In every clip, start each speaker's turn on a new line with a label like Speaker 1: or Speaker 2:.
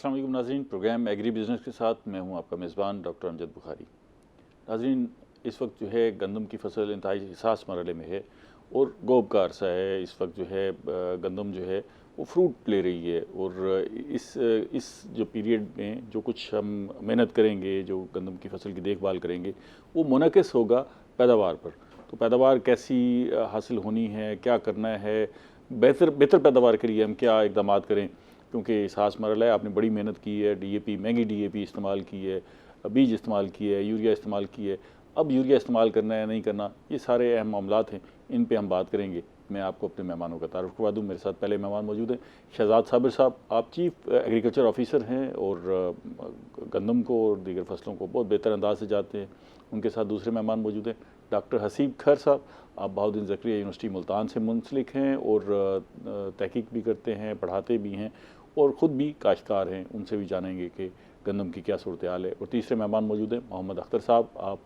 Speaker 1: अस्सलाम वालेकुम नाज़रीन, प्रोग्राम एग्री बिज़नेस के साथ मैं हूं आपका मेज़बान डॉक्टर अमजद बुखारी। नाज़रीन, इस वक्त जो है गंदम की फसल इंतहाई हिसास मरहले में है और गोब का अरसा है। इस वक्त जो है गंदम जो है वो फ्रूट ले रही है और इस जो पीरियड में जो कुछ हम मेहनत करेंगे, जो गंदम की फसल की देखभाल करेंगे, वो मुनक़िस होगा पैदावार पर। तो पैदावार कैसी हासिल होनी है, क्या करना है, बेहतर पैदावार के लिए हम क्या इक़दाम करें, क्योंकि हिसास मरहला है। आपने बड़ी मेहनत की है, डीएपी, महंगी डीएपी इस्तेमाल की है, बीज इस्तेमाल किए है, यूरिया इस्तेमाल की है। अब यूरिया इस्तेमाल करना है नहीं करना, ये सारे अहम मामलात हैं, इन पे हम बात करेंगे। मैं आपको अपने मेहमानों का तारुफ करवा दूँ। मेरे साथ पहले मेहमान मौजूद हैं शहजाद साबिर साहब। आप चीफ एग्रीकल्चर ऑफिसर हैं और गंदम को और दीगर फसलों को बहुत बेहतर अंदाज से जानते हैं। उनके साथ दूसरे मेहमान मौजूद हैं डॉक्टर हसीब खर साहब। आप बहाउद्दीन ज़करिया यूनिवर्सिटी मुल्तान से मुंसलिक हैं और तहकीक भी करते हैं, पढ़ाते भी हैं और ख़ुद भी काश्तकार हैं। उनसे भी जानेंगे कि गंदम की क्या सूरत हाल है। और तीसरे मेहमान मौजूद हैं मोहम्मद अख्तर साहब। आप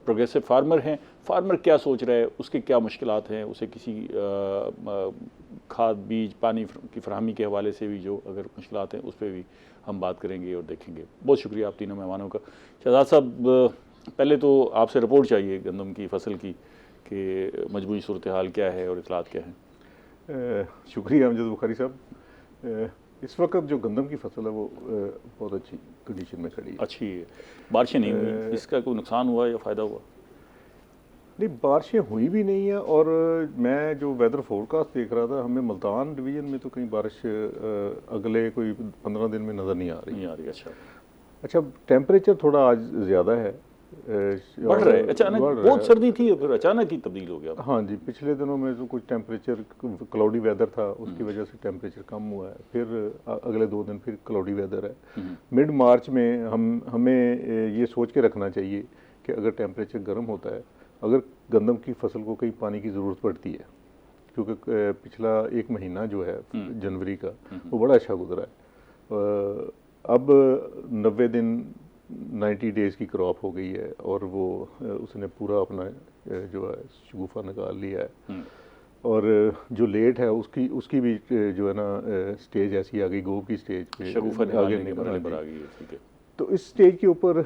Speaker 1: प्रोग्रेसिव फार्मर हैं। फार्मर क्या सोच रहा है, उसके क्या मुश्किलात हैं, उसे किसी खाद, बीज, पानी की फरहमी के हवाले से भी जो अगर मुश्किलात हैं उस पर भी हम बात करेंगे और देखेंगे। बहुत शुक्रिया आप तीनों मेहमानों का। शहजाद साहब, पहले तो आपसे रिपोर्ट चाहिए गंदम की फसल की कि मजमूई सूरत हाल क्या है और इतलात क्या है।
Speaker 2: शुक्रिया अमजद बुखारी साहब। इस वक्त जो गंदम की फसल है वो बहुत अच्छी कंडीशन में खड़ी है।
Speaker 1: अच्छी है, बारिशें नहीं हुई, इसका कोई नुकसान हुआ या फ़ायदा हुआ?
Speaker 2: नहीं, बारिशें हुई भी नहीं है और मैं जो वेदर फोरकास्ट देख रहा था, हमें मुल्तान डिवीज़न में तो कहीं बारिश अगले कोई 15 दिन में नज़र नहीं आ रही। अच्छा, टेम्परेचर थोड़ा आज ज़्यादा है,
Speaker 1: बढ़ रहा है, अचानक बहुत सर्दी थी और फिर अचानक ही तब्दील हो गया।
Speaker 2: हाँ जी, पिछले दिनों में तो कुछ टेम्परेचर क्लाउडी वेदर था, उसकी वजह से टेम्परेचर कम हुआ है। फिर अगले 2 दिन फिर क्लाउडी वेदर है। मिड मार्च में हमें ये सोच के रखना चाहिए कि अगर टेम्परेचर गर्म होता है, अगर गंदम की फसल को कहीं पानी की ज़रूरत पड़ती है, क्योंकि पिछला 1 महीना जो है जनवरी का वो बड़ा अच्छा गुजरा है। अब 90 दिन 90 डेज़ की क्रॉप हो गई है और वो उसने पूरा अपना जो है शगुफा निकाल लिया है। और जो लेट है उसकी भी जो है ना स्टेज ऐसी आ गई, गोब की स्टेज पे
Speaker 1: शगुफा आगे निकलने पर आ गई है। ठीक है,
Speaker 2: तो इस स्टेज के ऊपर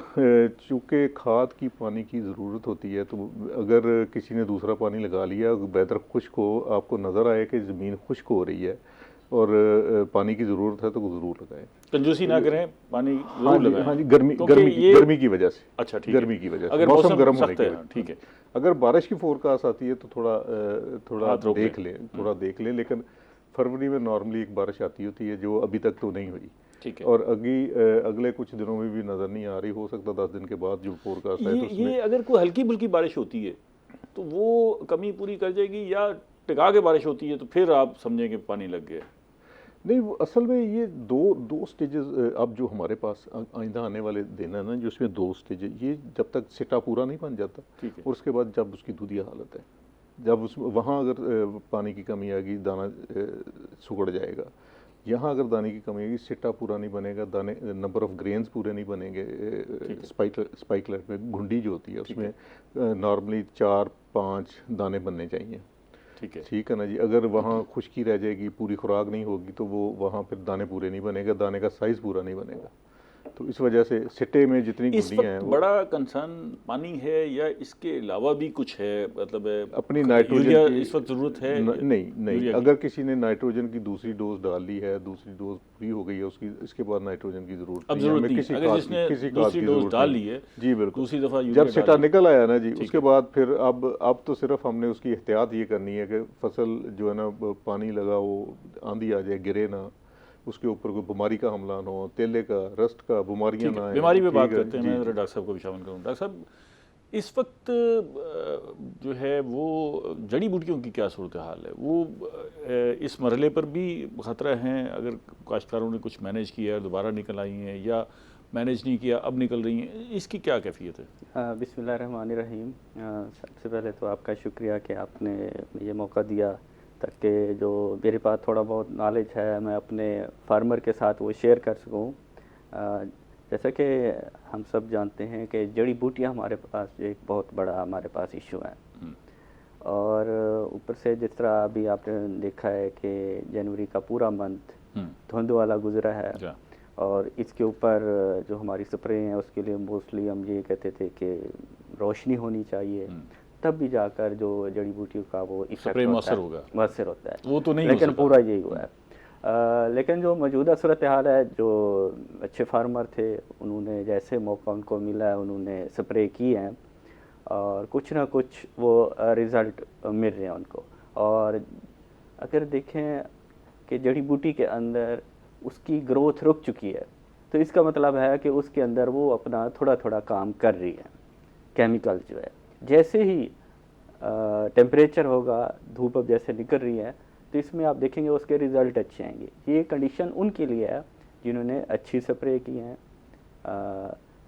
Speaker 2: चूँकि खाद की, पानी की ज़रूरत होती है, तो अगर किसी ने दूसरा पानी लगा लिया, वेदर खुश्क हो, आपको नज़र आए कि ज़मीन खुश्क हो रही है और पानी की ज़रूरत है, तो वो ज़रूर लगाएं।
Speaker 1: कंजूसी ना करें, पानी ज़रूर लगाएं।
Speaker 2: हाँ जी, गर्मी की वजह से।
Speaker 1: अच्छा, ठीक
Speaker 2: गर्मी की वजह से,
Speaker 1: अगर
Speaker 2: मौसम गर्म होने की वजह।
Speaker 1: ठीक है,
Speaker 2: अगर बारिश की फोरकास्ट आती है तो थोड़ा देख लें, लेकिन फरवरी में नॉर्मली एक बारिश आती होती है जो अभी तक तो नहीं हुई।
Speaker 1: ठीक है,
Speaker 2: और अगले कुछ दिनों में भी नज़र नहीं आ रही। हो सकता 10 दिन के बाद जो फोरकास्ट है तो
Speaker 1: ये अगर कोई हल्की बुल्की बारिश होती है तो वो कमी पूरी कर जाएगी, या टिका के बारिश होती है तो फिर आप समझेंगे पानी लग गया?
Speaker 2: नहीं, वो असल में ये दो स्टेजेस अब जो हमारे पास आइंदा आने वाले दिन है ना, जो उसमें 2 स्टेजेस, ये जब तक सिटा पूरा नहीं बन जाता और उसके बाद जब उसकी दूधिया हालत है, जब उस वहाँ अगर पानी की कमी आएगी, दाना सुगड़ जाएगा। यहाँ अगर दाने की कमी आएगी, सिटा पूरा नहीं बनेगा, दाने नंबर ऑफ ग्रेन्स पूरे नहीं बनेंगे। स्पाइकलेट में घुंडी जो होती है उसमें नॉर्मली 4-5 दाने बनने चाहिए। ठीक है ना जी। अगर वहाँ खुश्की रह जाएगी, पूरी खुराक नहीं होगी, तो वो वहाँ फिर दाने पूरे नहीं बनेगा, दाने का साइज़ पूरा नहीं बनेगा। तो इस वजह से सिटे में जितनी गुंडियाँ हैं,
Speaker 1: बड़ा कंसर्न पानी है या इसके अलावा भी कुछ है? मतलब
Speaker 2: अपनी नाइट्रोजन की
Speaker 1: इस वक्त ज़रूरत है?
Speaker 2: नहीं, अगर किसी ने नाइट्रोजन की दूसरी डोज डाल ली है, दूसरी डोज पूरी हो गई है उसकी, इसके बाद नाइट्रोजन की ज़रूरत नहीं है। किसी खाद की ज़रूरत
Speaker 1: डाल ली है
Speaker 2: जी, बिल्कुल।
Speaker 1: दूसरी दफ़ा
Speaker 2: जब सिटा निकल आया ना जी, उसके बाद फिर अब तो सिर्फ हमने उसकी एहतियात ये करनी है कि फसल जो है ना, पानी लगा वो आंधी आ जाए, गिरे ना, उसके ऊपर कोई बीमारी का हमला ना हो, तेले का, रस्ट का, बीमारियां ना आए।
Speaker 1: बीमारी पे बात करते हैं, मैं ज़रा डॉक्टर साहब को भी शामिल करूँ। डॉक्टर साहब, इस वक्त जो है वो जड़ी बूटियों की क्या सूरत हाल है? वो इस मरहले पर भी ख़तरा हैं? अगर काश्तकारों ने कुछ मैनेज किया है, दोबारा निकल आई हैं, या मैनेज नहीं किया अब निकल रही हैं, इसकी क्या कैफियत है?
Speaker 3: बिस्मिल्लाहिर्रहमानिर्रहीम। सबसे पहले तो आपका शुक्रिया कि आपने ये मौका दिया ताकि जो मेरे पास थोड़ा बहुत नॉलेज है मैं अपने फार्मर के साथ वो शेयर कर सकूं। जैसा कि हम सब जानते हैं कि जड़ी बूटियां हमारे पास एक बहुत बड़ा हमारे पास इशू है, और ऊपर से जिस तरह अभी आपने देखा है कि जनवरी का पूरा मंथ धुंध वाला गुजरा है, और इसके ऊपर जो हमारी स्प्रे हैं उसके लिए मोस्टली हम ये कहते थे कि रोशनी होनी चाहिए, तब भी जाकर जो जड़ी बूटियों का वो
Speaker 1: स्प्रे मौसर होगा,
Speaker 3: मौसर होता है।
Speaker 1: वो तो नहीं
Speaker 3: लेकिन
Speaker 1: हो सका।
Speaker 3: पूरा यही हुआ है। लेकिन जो मौजूदा सूरत हाल है, जो अच्छे फार्मर थे उन्होंने जैसे मौका उनको मिला है उन्होंने स्प्रे की हैं और कुछ ना कुछ वो रिज़ल्ट मिल रहे हैं उनको। और अगर देखें कि जड़ी बूटी के अंदर उसकी ग्रोथ रुक चुकी है, तो इसका मतलब है कि उसके अंदर वो अपना थोड़ा थोड़ा काम कर रही है। केमिकल जो है, जैसे ही टेम्परेचर होगा, धूप अब जैसे निकल रही है, तो इसमें आप देखेंगे उसके रिज़ल्ट अच्छे आएंगे। ये कंडीशन उनके लिए है जिन्होंने अच्छी स्प्रे की हैं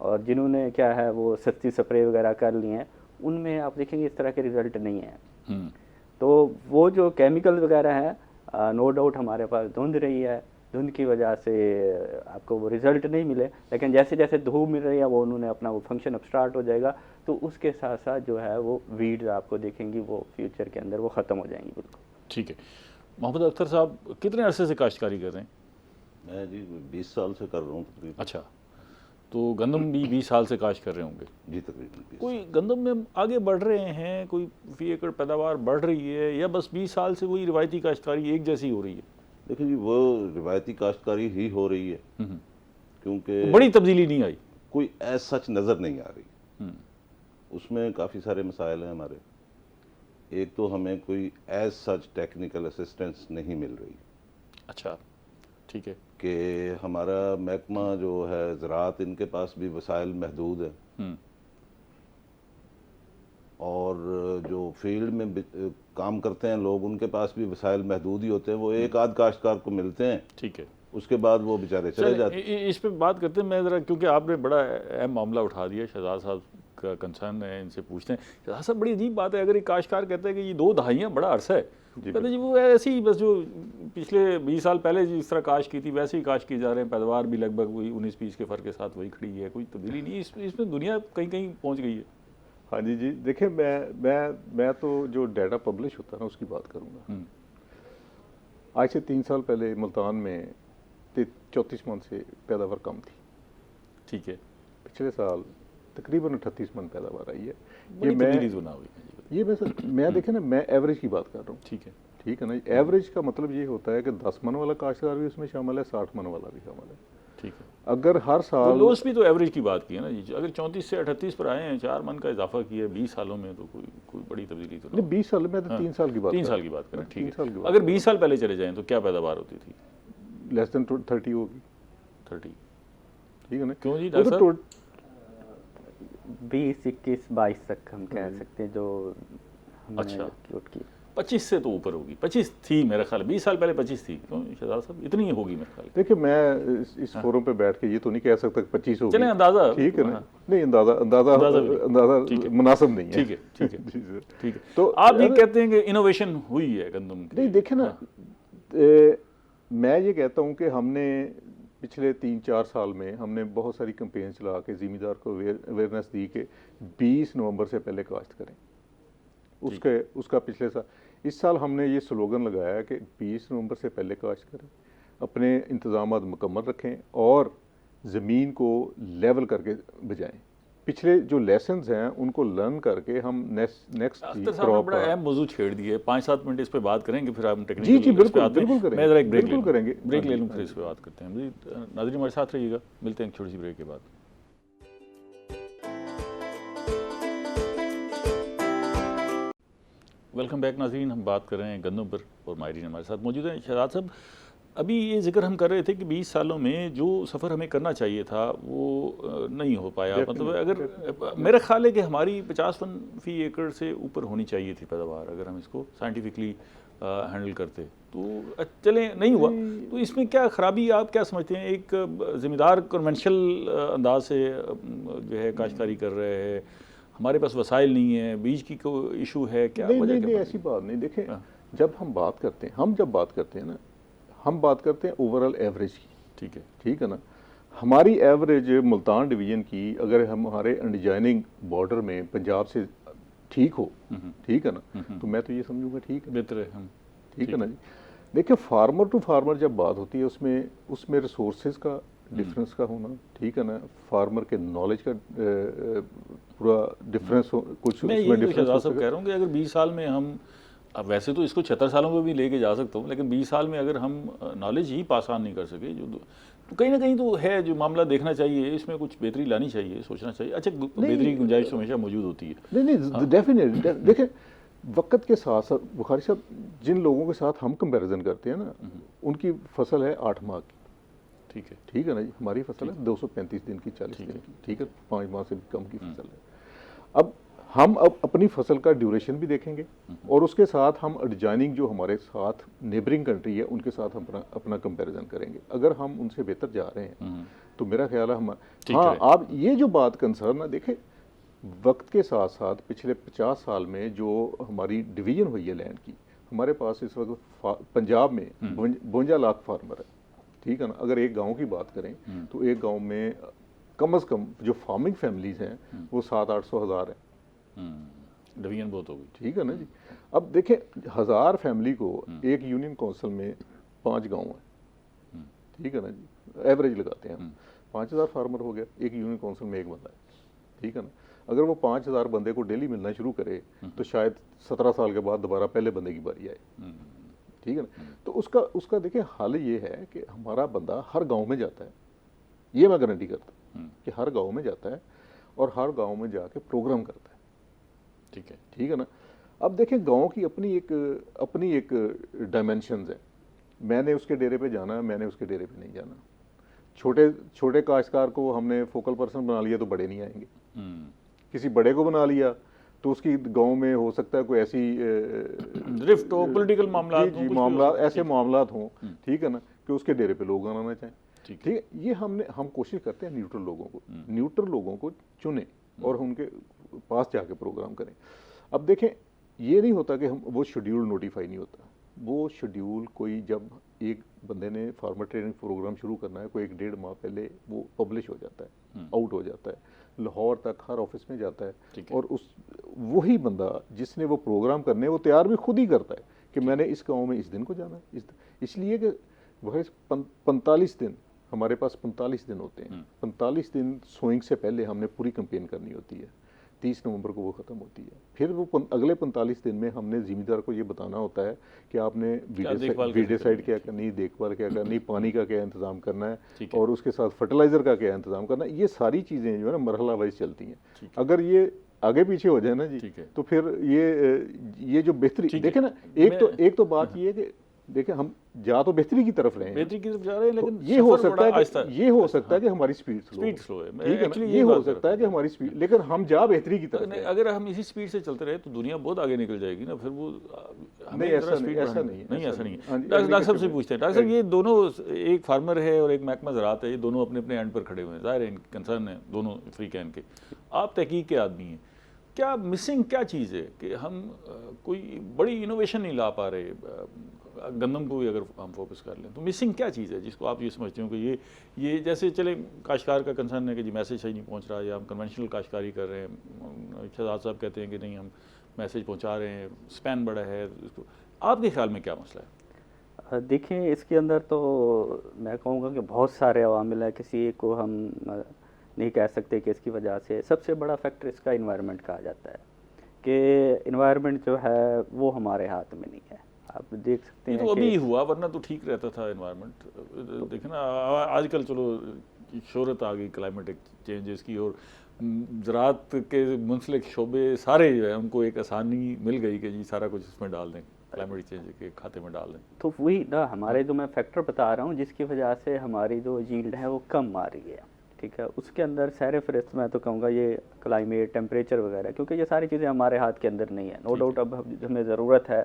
Speaker 3: और जिन्होंने क्या है वो सस्ती स्प्रे वगैरह कर ली हैं, उनमें आप देखेंगे इस तरह के रिज़ल्ट नहीं हैं। तो वो जो केमिकल वगैरह है, नो डाउट हमारे पास धुंध रही है, धुंध की वजह से आपको वो रिज़ल्ट नहीं मिले, लेकिन जैसे जैसे धूप मिल रही है वो उन्होंने अपना वो फंक्शन अब स्टार्ट हो जाएगा। तो उसके साथ साथ जो है वो वीड्स आपको देखेंगी वो फ्यूचर के अंदर वो ख़त्म हो जाएंगी बिल्कुल।
Speaker 1: ठीक है। मोहम्मद अख्तर साहब कितने अरसे से काश्तकारी कर रहे हैं?
Speaker 4: मैं जी 20 साल से कर रहा हूँ तकरीबन।
Speaker 1: अच्छा, तो गंदम भी 20 साल से काश्त कर रहे होंगे।
Speaker 4: जी तकरीबन 20
Speaker 1: कोई गंदम में आगे बढ़ रहे हैं, कोई फी एकड़ पैदावार बढ़ रही है, या बस 20 साल से वही रिवायती काश्तकारी एक जैसी हो रही है?
Speaker 4: देखिए जी, वो रिवायती काश्तकारी ही हो रही है क्योंकि
Speaker 1: बड़ी तब्दीली नहीं आई।
Speaker 4: कोई ऐसा सच नज़र नहीं आ रही। उसमें काफ़ी सारे मसाइल हैं हमारे। एक तो हमें कोई एज सच टेक्निकल असिस्टेंस नहीं मिल रही।
Speaker 1: अच्छा, ठीक है।
Speaker 4: कि हमारा महकमा जो है ज़राअत, इनके पास भी वसाइल महदूद है और जो फील्ड में काम करते हैं लोग, उनके पास भी वसाइल महदूद ही होते हैं। वो एक आध काश्तकार को मिलते हैं,
Speaker 1: ठीक है,
Speaker 4: उसके बाद वो बेचारे चले जाते हैं।
Speaker 1: इस पे बात करते हैं। मैं ज़रा, क्योंकि आपने बड़ा अहम मामला उठा दिया, शहजाद साहब का कंसर्न है, इनसे पूछते हैं। शहजाद साहब, बड़ी अजीब बात है, अगर एक काश्तकार कहते हैं कि ये 2 दहाइयाँ बड़ा अरसा है, कहते जी वो ऐसी ही बस जो पिछले 20 साल पहले जिस तरह काश की थी वैसे ही काश की जा रहे हैं, पैदावार भी लगभग वही 19-20 के फ़र्क के साथ वही खड़ी है, कोई तब्दीली नहीं। इसमें दुनिया कहीं कहीं पहुँच गई है।
Speaker 2: हाँ जी जी, देखिए मैं तो जो डाटा पब्लिश होता है ना उसकी बात करूँगा। आज से 3 साल पहले मुल्तान में 34 मन से पैदावार कम थी।
Speaker 1: ठीक है।
Speaker 2: पिछले साल तकरीबन 38 मन पैदावार आई है।
Speaker 1: ये तब्दीली तो ना हुई।
Speaker 2: ये मैं देखे ना, मैं एवरेज की बात कर रहा हूँ।
Speaker 1: ठीक है,
Speaker 2: ठीक है ना। एवरेज का मतलब ये होता है कि 10 मन वाला काश्तकार भी उसमें शामिल है, 60 मन वाला भी शामिल है।
Speaker 1: ठीक है।
Speaker 2: अगर हर साल
Speaker 1: लोस भी तो एवरेज की बात की है ना जी। अगर 34 से 38 पर आए हैं, 4 मन का इजाफा किया है 20 सालों में, तो कोई बड़ी तब्दीली तो
Speaker 2: नहीं। 20 साल में तो 3 साल की बात
Speaker 1: 3 साल की बात करें। ठीक है।
Speaker 2: है।
Speaker 1: अगर 20 साल पहले चले जाएं तो क्या पैदावार होती थी?
Speaker 2: लेस देन 30 होगी।
Speaker 1: 30।
Speaker 2: ठीक है ना।
Speaker 1: क्यों जी
Speaker 2: वो
Speaker 1: डॉक्टर
Speaker 2: तो
Speaker 1: साहब?
Speaker 3: 20, 21, 22 तक हम कह सकते हैं जो हमने
Speaker 1: अच्छा।
Speaker 3: क्यूट की।
Speaker 1: 25 से तो ऊपर होगी। 25 थी मेरा ख्याल, 20 साल पहले 25 थी। क्यों शहजाद साहब, इतनी ही होगी मेरे ख्याल।
Speaker 2: देखिए, मैं इस फोरम पे बैठ के ये तो नहीं कह सकता कि 25 होगी।
Speaker 1: चलें अंदाजा।
Speaker 2: ठीक है ना।
Speaker 1: हाँ।
Speaker 2: नहीं, अंदाजा मुनासिब नहीं है।
Speaker 1: ठीक है, ठीक है,
Speaker 2: जी सर।
Speaker 1: ठीक है।
Speaker 2: तो
Speaker 1: आप ये कहते हैं कि इनोवेशन हुई है गंदम की?
Speaker 2: नहीं, देखे ना, मैं ये कहता हूँ कि हमने पिछले 3-4 साल में हमने बहुत सारी कैंपेन चला के ज़िम्मेदार को अवेयरनेस दी कि 20 नवंबर से पहले काश्त करें। उसका पिछले साल, इस साल हमने ये स्लोगन लगाया कि 20 नवंबर से पहले काश्त करें, अपने इंतजामात मुकम्मल रखें और ज़मीन को लेवल करके बजाएं। पिछले जो लेसन्स हैं उनको लर्न करके हम नेक्स्ट
Speaker 1: अख्तर साहब ने बड़ा अहम मौजू छेड़ दिए। 5-7 मिनट इस पे बात करेंगे, फिर हम टेक्निकल
Speaker 2: जी बिल्कुल करेंगे।
Speaker 1: मैं ज़रा एक ब्रेक
Speaker 2: बिल्कुल करेंगे।
Speaker 1: ब्रेक ले लूँ, फिर इस पे बात करते हैं। नाज़रीन हमारे साथ रहिएगा, मिलते हैं एक छोटी सी ब्रेक के बाद। वेलकम बैक नाज़रीन, हम बात कर रहे हैं गंदम पर और माहिरीन हमारे साथ मौजूद हैं। शहजाद साहब, अभी ये जिक्र हम कर रहे थे कि 20 सालों में जो सफ़र हमें करना चाहिए था वो नहीं हो पाया। मतलब अगर मेरा ख्याल है कि हमारी 50 टन फी एकड़ से ऊपर होनी चाहिए थी पैदावार, अगर हम इसको साइंटिफिकली हैंडल करते तो चले, नहीं हुआ। तो इसमें क्या ख़राबी आप क्या समझते हैं? एक ज़िम्मेदार कन्वेंशनल अंदाज से जो है काश्तकारी कर रहे हैं, हमारे पास वसाइल नहीं है, बीज की कोई इशू है क्या?
Speaker 2: नहीं, ऐसी बात नहीं। देखें, जब हम बात करते हैं ना, हम बात करते हैं ओवरऑल एवरेज की। ठीक है ना। हमारी एवरेज मुल्तान डिवीज़न की, अगर हम हमारे अनडिजाइनिंग बॉर्डर में पंजाब से ठीक हो, ठीक है ना, तो मैं तो ये समझूंगा ठीक है,
Speaker 1: बेहतर है। हम
Speaker 2: ठीक है ना जी। देखिए, फार्मर टू फार्मर जब बात होती है उसमें रिसोर्सेज का डिफरेंस का होना, ठीक है ना, फार्मर के नॉलेज का पूरा डिफरेंस हो, कुछ
Speaker 1: मैं
Speaker 2: उसमें
Speaker 1: ये
Speaker 2: डिफरेंस हो
Speaker 1: सब कह रहा हूँ कि अगर 20 साल में हम, अब वैसे तो इसको 76 सालों में भी लेके जा सकता हूँ, लेकिन 20 साल में अगर हम नॉलेज ही पास ऑन नहीं कर सके, जो तो कहीं ना कहीं तो है जो मामला देखना चाहिए, इसमें कुछ बेहतरी लानी चाहिए, सोचना चाहिए। अच्छा, बेहतरी की गुंजाइश हमेशा मौजूद होती है।
Speaker 2: नहीं डेफिनेटली देखें, वक्त के साथ साथ बुखारी साहब जिन लोगों के साथ हम कंपैरिजन करते हैं ना, उनकी फसल है 8 माह की, ठीक है ना जी, हमारी फसल है 235 दिन की, 40 दिन की, ठीक है, 5 माह से भी कम की फसल है। अब हम अपनी फसल का ड्यूरेशन भी देखेंगे और उसके साथ हम एडजॉइनिंग जो हमारे साथ नेबरिंग कंट्री है उनके साथ हम अपना कंपैरिजन करेंगे। अगर हम उनसे बेहतर जा रहे हैं तो मेरा ख्याल है हम, हाँ, आप ये जो बात कंसर्न है, देखें वक्त के साथ साथ पिछले 50 साल में जो हमारी डिवीजन हुई है लैंड की, हमारे पास इस वक्त पंजाब में 52 लाख फार्मर है, ठीक है ना। अगर एक गांव की बात करें तो एक गांव में कम से कम जो फार्मिंग फैमिलीज हैं वो 700-800 हज़ार है,
Speaker 1: डिवीजन बहुत हो गई,
Speaker 2: ठीक है ना जी। अब देखें 1000 फैमिली को एक यूनियन काउंसिल में 5 गांव है, ठीक है ना जी, एवरेज लगाते हैं हम, 5000 फार्मर हो गया, एक यूनियन काउंसिल में एक बंदा है, ठीक है ना। अगर वो 5000 बंदे को डेली मिलना शुरू करे तो शायद 17 साल के बाद दोबारा पहले बंदे की बारी आए, ठीक है ना। तो उसका देखिए हल ये है कि हमारा बंदा हर गांव में जाता है, ये मैं गारंटी करता हूँ कि हर गांव में जाता है और हर गांव में जाके प्रोग्राम करता है, ठीक है ना। अब देखें गांव की अपनी एक डायमेंशंस है, मैंने उसके डेरे पे जाना है, मैंने उसके डेरे पे नहीं जाना। छोटे काश्तकार को हमने फोकल पर्सन बना लिया तो बड़े नहीं आएंगे, किसी बड़े को बना लिया तो उसकी गांव में हो सकता है कोई ऐसी
Speaker 1: रिफ्ट हो, पॉलिटिकल मामला,
Speaker 2: ऐसे मामलात हों, ठीक है ना, कि उसके डेरे पे लोग आना चाहें, ठीक है। ये हम कोशिश करते हैं न्यूट्रल लोगों को चुने और उनके पास जाके प्रोग्राम करें। अब देखें ये नहीं होता कि हम वो शेड्यूल नोटिफाई नहीं होता, वो शेड्यूल कोई जब एक बंदे ने फार्मर ट्रेनिंग प्रोग्राम शुरू करना है, कोई 1-1.5 माह पहले वो पब्लिश हो जाता है, आउट हो जाता है, लाहौर तक हर ऑफिस में जाता है और वही बंदा जिसने वो प्रोग्राम करने वो तैयार भी खुद ही करता है कि मैंने इस गाँव में इस दिन को जाना है, इसलिए कि वह 45 दिन हमारे पास 45 दिन होते हैं, 45 दिन सोइंग से पहले हमने पूरी कैंपेन करनी होती है, 30 नवंबर को वो ख़त्म होती है। फिर वो अगले 45 दिन में हमने ज़मींदार को ये बताना होता है कि आपने वीडिसाइड क्या करनी, देखभाल क्या करनी, पानी का क्या इंतज़ाम करना है और उसके साथ फर्टिलाइज़र का क्या इंतज़ाम करना है। ये सारी चीज़ें जो है ना मरहला वाइज चलती हैं। अगर ये आगे पीछे हो जाए ना जी तो फिर ये जो बेहतरी देखें ना, एक तो बात ये है कि देखें हम जा तो बेहतरी की तरफ रहे हैं,
Speaker 1: बेहतरी की तरफ जा रहे हैं, लेकिन
Speaker 2: ये हो सकता है कि हमारी स्पीड स्लो है, ठीक है, ये हो सकता है कि हमारी स्पीड, लेकिन हम जा बेहतरी की तरफ।
Speaker 1: अगर हम इसी स्पीड से चलते रहे तो दुनिया बहुत आगे निकल जाएगी ना, फिर वो
Speaker 2: नहीं, ऐसा नहीं
Speaker 1: है। डॉक्टर साहब से पूछते हैं, डॉक्टर साहब ये दोनों, एक फार्मर है और एक महकमा ज़राअत है, ये दोनों अपने अपने एंड पर खड़े हुए हैं, ज़ाहिर है कंसर्न है दोनों फ्री कैन के, आप तहकीक के आदमी हैं, क्या मिसिंग क्या चीज़ है कि हम कोई बड़ी इनोवेशन नहीं ला पा रहे? गंदम को भी अगर हम फोकस कर लें तो मिसिंग क्या चीज़ है जिसको आप ये समझते हो कि ये जैसे चले काश्तकार का कंसर्न है कि जी मैसेज सही नहीं पहुंच रहा, या हम कन्वेंशनल काश्तकारी कर रहे हैं, शहजाद साहब कहते हैं कि नहीं हम मैसेज पहुंचा रहे हैं, स्पैन बड़ा है, इसको आपके ख्याल में क्या मसला है?
Speaker 3: देखिए इसके अंदर तो मैं कहूँगा कि बहुत सारे अवामिल है, किसी एक को हम नहीं कह सकते कि इसकी वजह से। सबसे बड़ा फैक्टर इसका इन्वायरमेंट कहा जाता है कि इन्वायरमेंट जो है वो हमारे हाथ में नहीं है। आप देख सकते हैं
Speaker 1: तो अभी हुआ, वरना तो ठीक रहता था इन्वायरमेंट। देखें ना आजकल चलो शोहरत आ गई क्लाइमेटिक चेंजेस की, और ज़राअत के मुंसलिक शोबे सारे जो है उनको एक आसानी मिल गई कि जी सारा कुछ इसमें डाल दें, क्लाइमेट चेंज के खाते में डाल दें।
Speaker 3: तो वही ना हमारे जो मैं फैक्टर बता रहा हूँ जिसकी वजह से हमारी जो यील्ड है वो कम आ रही है, ठीक है। उसके अंदर सैर फहरिस्त मैं तो कहूँगा ये क्लाइमेट, टेम्परेचर वगैरह, क्योंकि ये सारी चीज़ें हमारे हाथ के अंदर नहीं है। नो डाउट अब हमें ज़रूरत है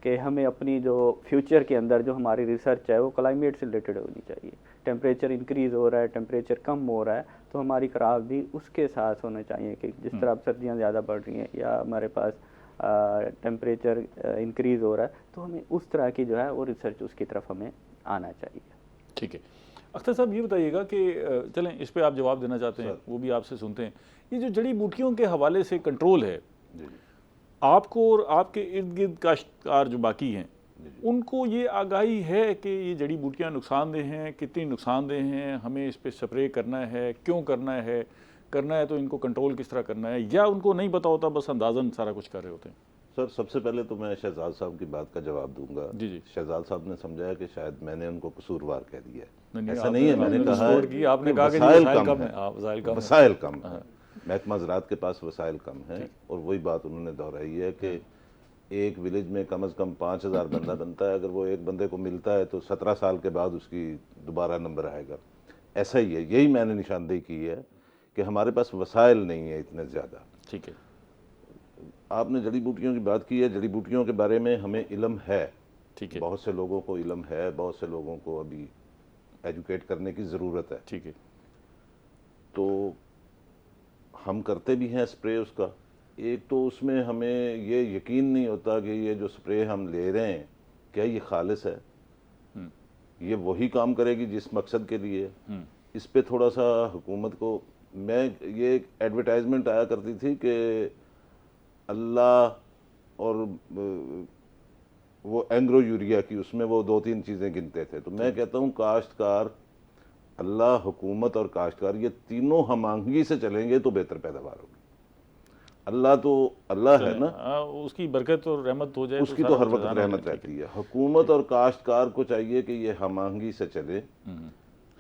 Speaker 3: कि हमें अपनी जो फ्यूचर के अंदर जो हमारी रिसर्च है वो क्लाइमेट से रिलेटेड होनी चाहिए। टेम्परेचर इंक्रीज़ हो रहा है, टेम्परेचर कम हो रहा है, तो हमारी खराब भी उसके साथ होना चाहिए कि जिस तरह अब सर्दियाँ ज़्यादा बढ़ रही हैं या हमारे पास टेम्परेचर इंक्रीज़ हो रहा है, तो हमें उस तरह की जो है वो रिसर्च उसकी तरफ हमें आना चाहिए।
Speaker 1: ठीक है अख्तर साहब, ये बताइएगा कि चलें इस पे आप जवाब देना चाहते हैं, वो भी आपसे सुनते हैं। ये जो जड़ी बूटियों के हवाले से कंट्रोल है, आपको और आपके इर्द गिर्द काश्तकार जो बाकी हैं उनको ये आगाही है कि ये जड़ी बूटियाँ नुकसानदेह हैं, कितनी नुकसानदेह हैं, हमें इस पे स्प्रे करना है, क्यों करना है तो इनको कंट्रोल किस तरह करना है, या उनको नहीं पता होता, बस अंदाज़न सारा कुछ कर रहे होते हैं?
Speaker 4: सर, सबसे पहले तो मैं शहजाद साहब की बात का जवाब दूंगा।
Speaker 1: जी जी।
Speaker 4: शहजाद साहब ने समझाया कि शायद मैंने उनको कसूरवार कह दिया है।
Speaker 1: नहीं,
Speaker 4: ऐसा नहीं है, मैंने कहा है
Speaker 1: कि आपने
Speaker 4: कि
Speaker 1: कहा कि
Speaker 4: वसाइल
Speaker 1: वसाइल
Speaker 4: कम
Speaker 1: कम
Speaker 4: है,
Speaker 1: है। हाँ, वसाइल कम है।
Speaker 4: वसाइल कम है। महकमा ज़राअत के पास वसाइल कम है, और वही बात उन्होंने दोहराई है कि एक विलेज में कम से कम 5000 बंदा बनता है। अगर वो एक बंदे को मिलता है तो 17 साल के बाद उसकी दोबारा नंबर आएगा। ऐसा ही है, यही मैंने निशानदेही की है कि हमारे पास वसाइल नहीं है इतने ज़्यादा।
Speaker 1: ठीक है।
Speaker 4: आपने जड़ी बूटियों की बात की है, जड़ी बूटियों के बारे में हमें इल्म है।
Speaker 1: ठीक है।
Speaker 4: बहुत से लोगों को इल्म है, बहुत से लोगों को अभी एजुकेट करने की ज़रूरत है।
Speaker 1: ठीक है।
Speaker 4: तो हम करते भी हैं स्प्रे उसका। एक तो उसमें हमें ये यकीन नहीं होता कि ये जो स्प्रे हम ले रहे हैं क्या ये खालिस है, ये वही काम करेगी जिस मकसद के लिए। इस पे थोड़ा सा हुकूमत को, मैं ये एक एडवर्टाइजमेंट आया करती थी कि अल्लाह और वो एंग्रो यूरिया की, उसमें वो 2-3 चीज़ें गिनते थे। तो मैं कहता हूँ काश्तकार, अल्लाह, हुकूमत और काश्तकार, ये तीनों हमआहंगी से चलेंगे तो बेहतर पैदावार होगी। अल्लाह तो अल्लाह है ना,
Speaker 1: उसकी बरकत और रहमत हो जाए,
Speaker 4: उसकी तो हर वक्त रहमत रहती है। हुकूमत और काश्तकार को चाहिए कि ये हमआहंगी से चले।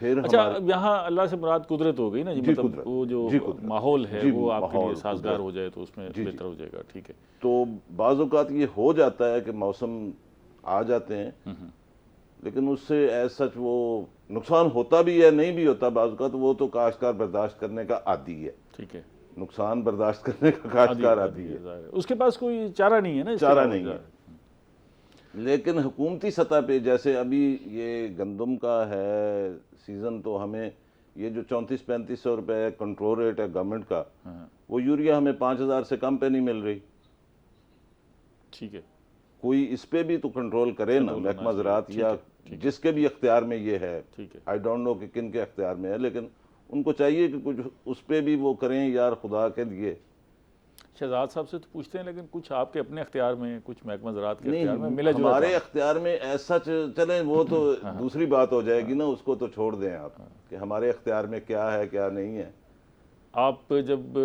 Speaker 4: फिर
Speaker 1: अच्छा, अब यहाँ अल्लाह से मुराद कुदरत हो गई ना जी, मतलब वो जो माहौल है वो आपके लिए साजगार हो जाए तो उसमें बेहतर हो जाएगा। ठीक है।
Speaker 4: तो बाज़ औक़ात ये हो जाता है कि मौसम आ जाते हैं, लेकिन उससे ऐसा सच वो नुकसान होता भी है, नहीं भी होता बाज़ औक़ात, वो तो काश्तकार बर्दाश्त करने का आदी है।
Speaker 1: ठीक है।
Speaker 4: नुकसान बर्दाश्त करने का काश्तकार आदी है,
Speaker 1: उसके पास कोई चारा नहीं है ना,
Speaker 4: चारा नहीं है। लेकिन हुकूमती सतह पे जैसे अभी ये गंदम का है सीज़न, तो हमें ये जो 3400-3500 रुपये कंट्रोल रेट है गवर्नमेंट का, वो यूरिया हमें 5000 से कम पे नहीं मिल रही।
Speaker 1: ठीक है।
Speaker 4: कोई इस पे भी तो कंट्रोल करे ना, महकमा ज़राअत या जिसके भी अख्तियार में ये है। आई डोंट नो कि किन के अख्तियार में है, लेकिन उनको चाहिए कि कुछ उस पर भी वो करें यार, खुदा के लिए।
Speaker 1: शहजाद साहब से तो पूछते हैं, लेकिन कुछ आपके अपने अख्तियार में, कुछ महकमा ज़राअत के अख्तियार में मिला जुला
Speaker 4: हमारे अख्तियार में ऐसा चलें, वो तो दूसरी बात हो जाएगी ना, उसको तो छोड़ दें आप कि हमारे अख्तियार में क्या है क्या नहीं है।
Speaker 1: आप जब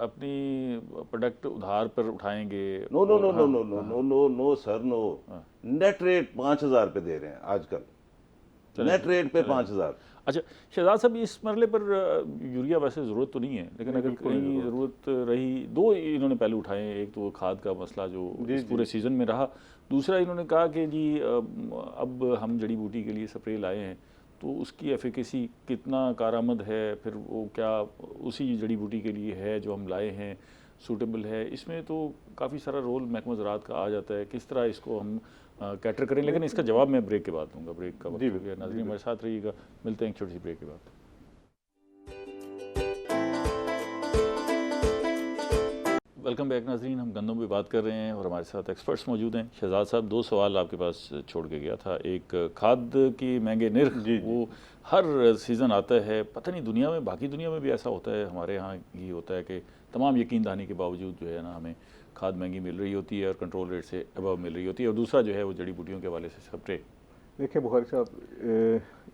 Speaker 1: अपनी प्रोडक्ट उधार पर उठाएंगे,
Speaker 4: no no no no no no no no no sir, no. Net rate 5000 पे दे रहे हैं आजकल, नेट रेट पे 5000।
Speaker 1: अच्छा शहजाद साहब, इस मरले पर यूरिया वैसे ज़रूरत तो नहीं है, लेकिन अगर कहीं ज़रूरत रही, दो इन्होंने पहले उठाए हैं। एक तो खाद का मसला जो इस पूरे सीज़न में रहा, दूसरा इन्होंने कहा कि जी अब हम जड़ी बूटी के लिए स्प्रे लाए हैं तो उसकी एफिकेसी कितना कारामद है, फिर वो क्या उसी जड़ी बूटी के लिए है जो हम लाए हैं, सूटेबल है। इसमें तो काफ़ी सारा रोल महकमा ज़राअत का आ जाता है, किस तरह इसको हम कैटर करें। लेकिन इसका जवाब मैं ब्रेक के बाद दूंगा। ब्रेक का वक्त हो गया। नाज़रीन हमारे साथ रहिएगा, मिलते हैं एक छोटी सी ब्रेक के बाद। वेलकम बैक नाज़रीन, हम गंदम पे बात कर रहे हैं और हमारे साथ एक्सपर्ट्स मौजूद हैं। शहजाद साहब, दो सवाल आपके पास छोड़ के गया था। एक, खाद की महंगे निर्ख, वो हर सीज़न आता है, पता नहीं दुनिया में, बाकी दुनिया में भी ऐसा होता है, हमारे यहाँ ही होता है कि तमाम यकीन दहानी के बावजूद जो है ना, हमें खाद महंगी मिल रही होती है और कंट्रोल रेट से अबव मिल रही होती है। और दूसरा जो है वो जड़ी बूटियों के हवाले से स्प्रे।
Speaker 2: देखिए बुखारी साहब,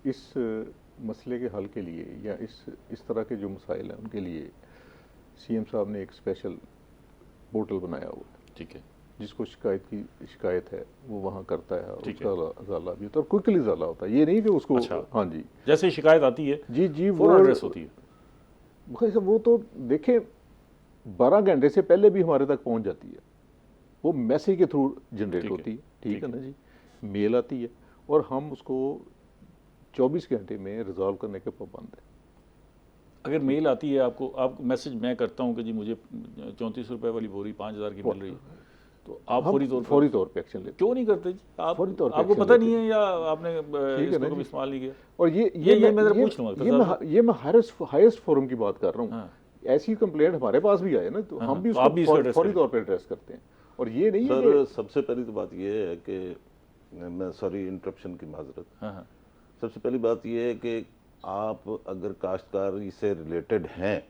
Speaker 2: इस मसले के हल के लिए या इस तरह के जो मसाइल हैं उनके लिए CM साहब ने एक स्पेशल पोर्टल बनाया हुआ है।
Speaker 1: ठीक है।
Speaker 2: जिसको शिकायत है वो वहाँ करता है, उसका ज़ाला भी होता है और क्विकली ज़ाला होता है। ये नहीं कि उसको हाँ जी,
Speaker 1: जैसे शिकायत आती है
Speaker 2: जी
Speaker 1: वो एड्रेस होती है।
Speaker 2: बुखारी साहब, वो तो देखें 12 घंटे से पहले भी हमारे तक पहुँच जाती है, वो मैसेज के थ्रू जनरेट होती है। ठीक है ना जी, मेल आती है और हम उसको 24 घंटे में रिजॉल्व करने के पाबंद है।
Speaker 1: अगर मेल आती है आपको, आप मैसेज मैं करता हूँ कि जी मुझे 34 रुपए वाली बोरी 5000 की मिल रही है, तो आप फौरी तौर पे एक्शन लेते। क्यों नहीं करते जी आप? फौरी तौर पे आपको पता नहीं है या आपने इसको कभी इस्तेमाल नहीं किया? और ये मैं पूछ लूँगा,
Speaker 2: ये मैं हाईएस्ट फोरम की बात कर रहा हूँ। ऐसी कंप्लेंट हमारे पास भी आए ना, तो हम भी उसको फौरी तौर पे एड्रेस करते हैं। और ये नहीं है
Speaker 4: सर, सबसे पहली तो बात ये है कि मैं, सॉरी इंटरप्शन की माजरत, सबसे पहली बात ये है कि आप अगर काश्तकारी से रिलेटेड हैं,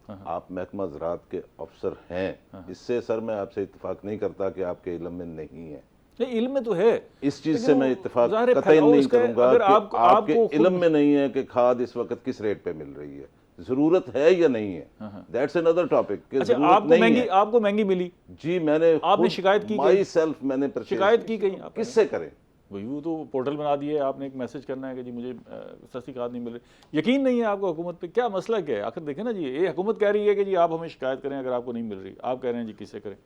Speaker 4: आप महकमा ज़राअत के अफसर हैं, इससे सर मैं आपसे इत्तेफाक नहीं करता कि आपके इल्म में नहीं है।
Speaker 1: नहीं, इल्म में तो है,
Speaker 4: इस चीज
Speaker 1: लेकिन
Speaker 4: से
Speaker 1: वो
Speaker 4: मैं इत्तेफाक
Speaker 1: ज़ाहिर है
Speaker 4: कतई
Speaker 1: फैलाओ
Speaker 4: नहीं
Speaker 1: इसका है,
Speaker 4: करूंगा
Speaker 1: अगर
Speaker 4: कि
Speaker 1: आपको
Speaker 4: आपके
Speaker 1: खुद-
Speaker 4: इल्म में नहीं है कि खाद इस वक्त किस रेट पे मिल रही है, जरूरत है या नहीं है, दैट्स अनदर टॉपिक कि
Speaker 1: अच्छा,
Speaker 4: जरूरत
Speaker 1: आपको
Speaker 4: नहीं
Speaker 1: महंगी,
Speaker 4: है।
Speaker 1: आपको महंगी मिली,
Speaker 4: जी मैंने
Speaker 1: आपने शिकायत की
Speaker 4: माई
Speaker 1: गई?
Speaker 4: सेल्फ मैंने purchase
Speaker 1: शिकायत की गई आप?
Speaker 4: किससे करें?
Speaker 1: वही, वो तो पोर्टल बना दिए, आपने एक मैसेज करना है कि जी मुझे सस्ती खाद नहीं मिल रही। यकीन नहीं है आपको हुकूमत पे, क्या मसला क्या है? आखिर देखें ना जी, ये हुकूमत कह रही है कि जी आप हमें शिकायत करें अगर आपको नहीं मिल रही, आप कह रहे हैं जी किससे करें,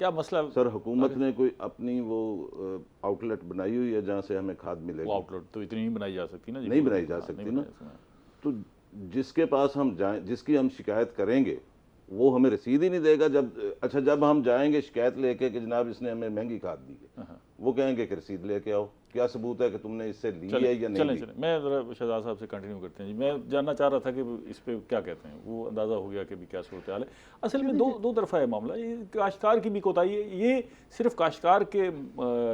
Speaker 1: क्या मसला?
Speaker 4: सर हुकूमत ने कोई अपनी वो आउटलेट बनाई हुई है जहाँ से हमें खाद
Speaker 1: वो
Speaker 4: मिलेगी?
Speaker 1: आउटलेट तो इतनी नहीं बनाई जा सकती ना जी,
Speaker 4: नहीं बनाई जा
Speaker 1: हाँ,
Speaker 4: सकती
Speaker 1: नहीं
Speaker 4: ना।
Speaker 1: बनाई जा सकती।
Speaker 4: तो जिसके पास हम जाएं, जिसकी हम शिकायत करेंगे वो हमें रसीद ही नहीं देगा। जब हम जाएंगे शिकायत लेके कि जनाब इसने हमें महंगी खाद दी है, वो कहेंगे कि रसीद लेके आओ, क्या सबूत है कि तुमने इससे ली है या नहीं ली?
Speaker 1: चलें, मैं ज़रा शहजाद साहब से कंटिन्यू करते हैं जी। मैं जानना चाह रहा था कि इस पे क्या कहते हैं, वो अंदाज़ा हो गया कि भी क्या सूरत हाल है। असल में दो तरफा है मामला, ये काश्तकार की भी कोताही है, ये सिर्फ काश्तकार के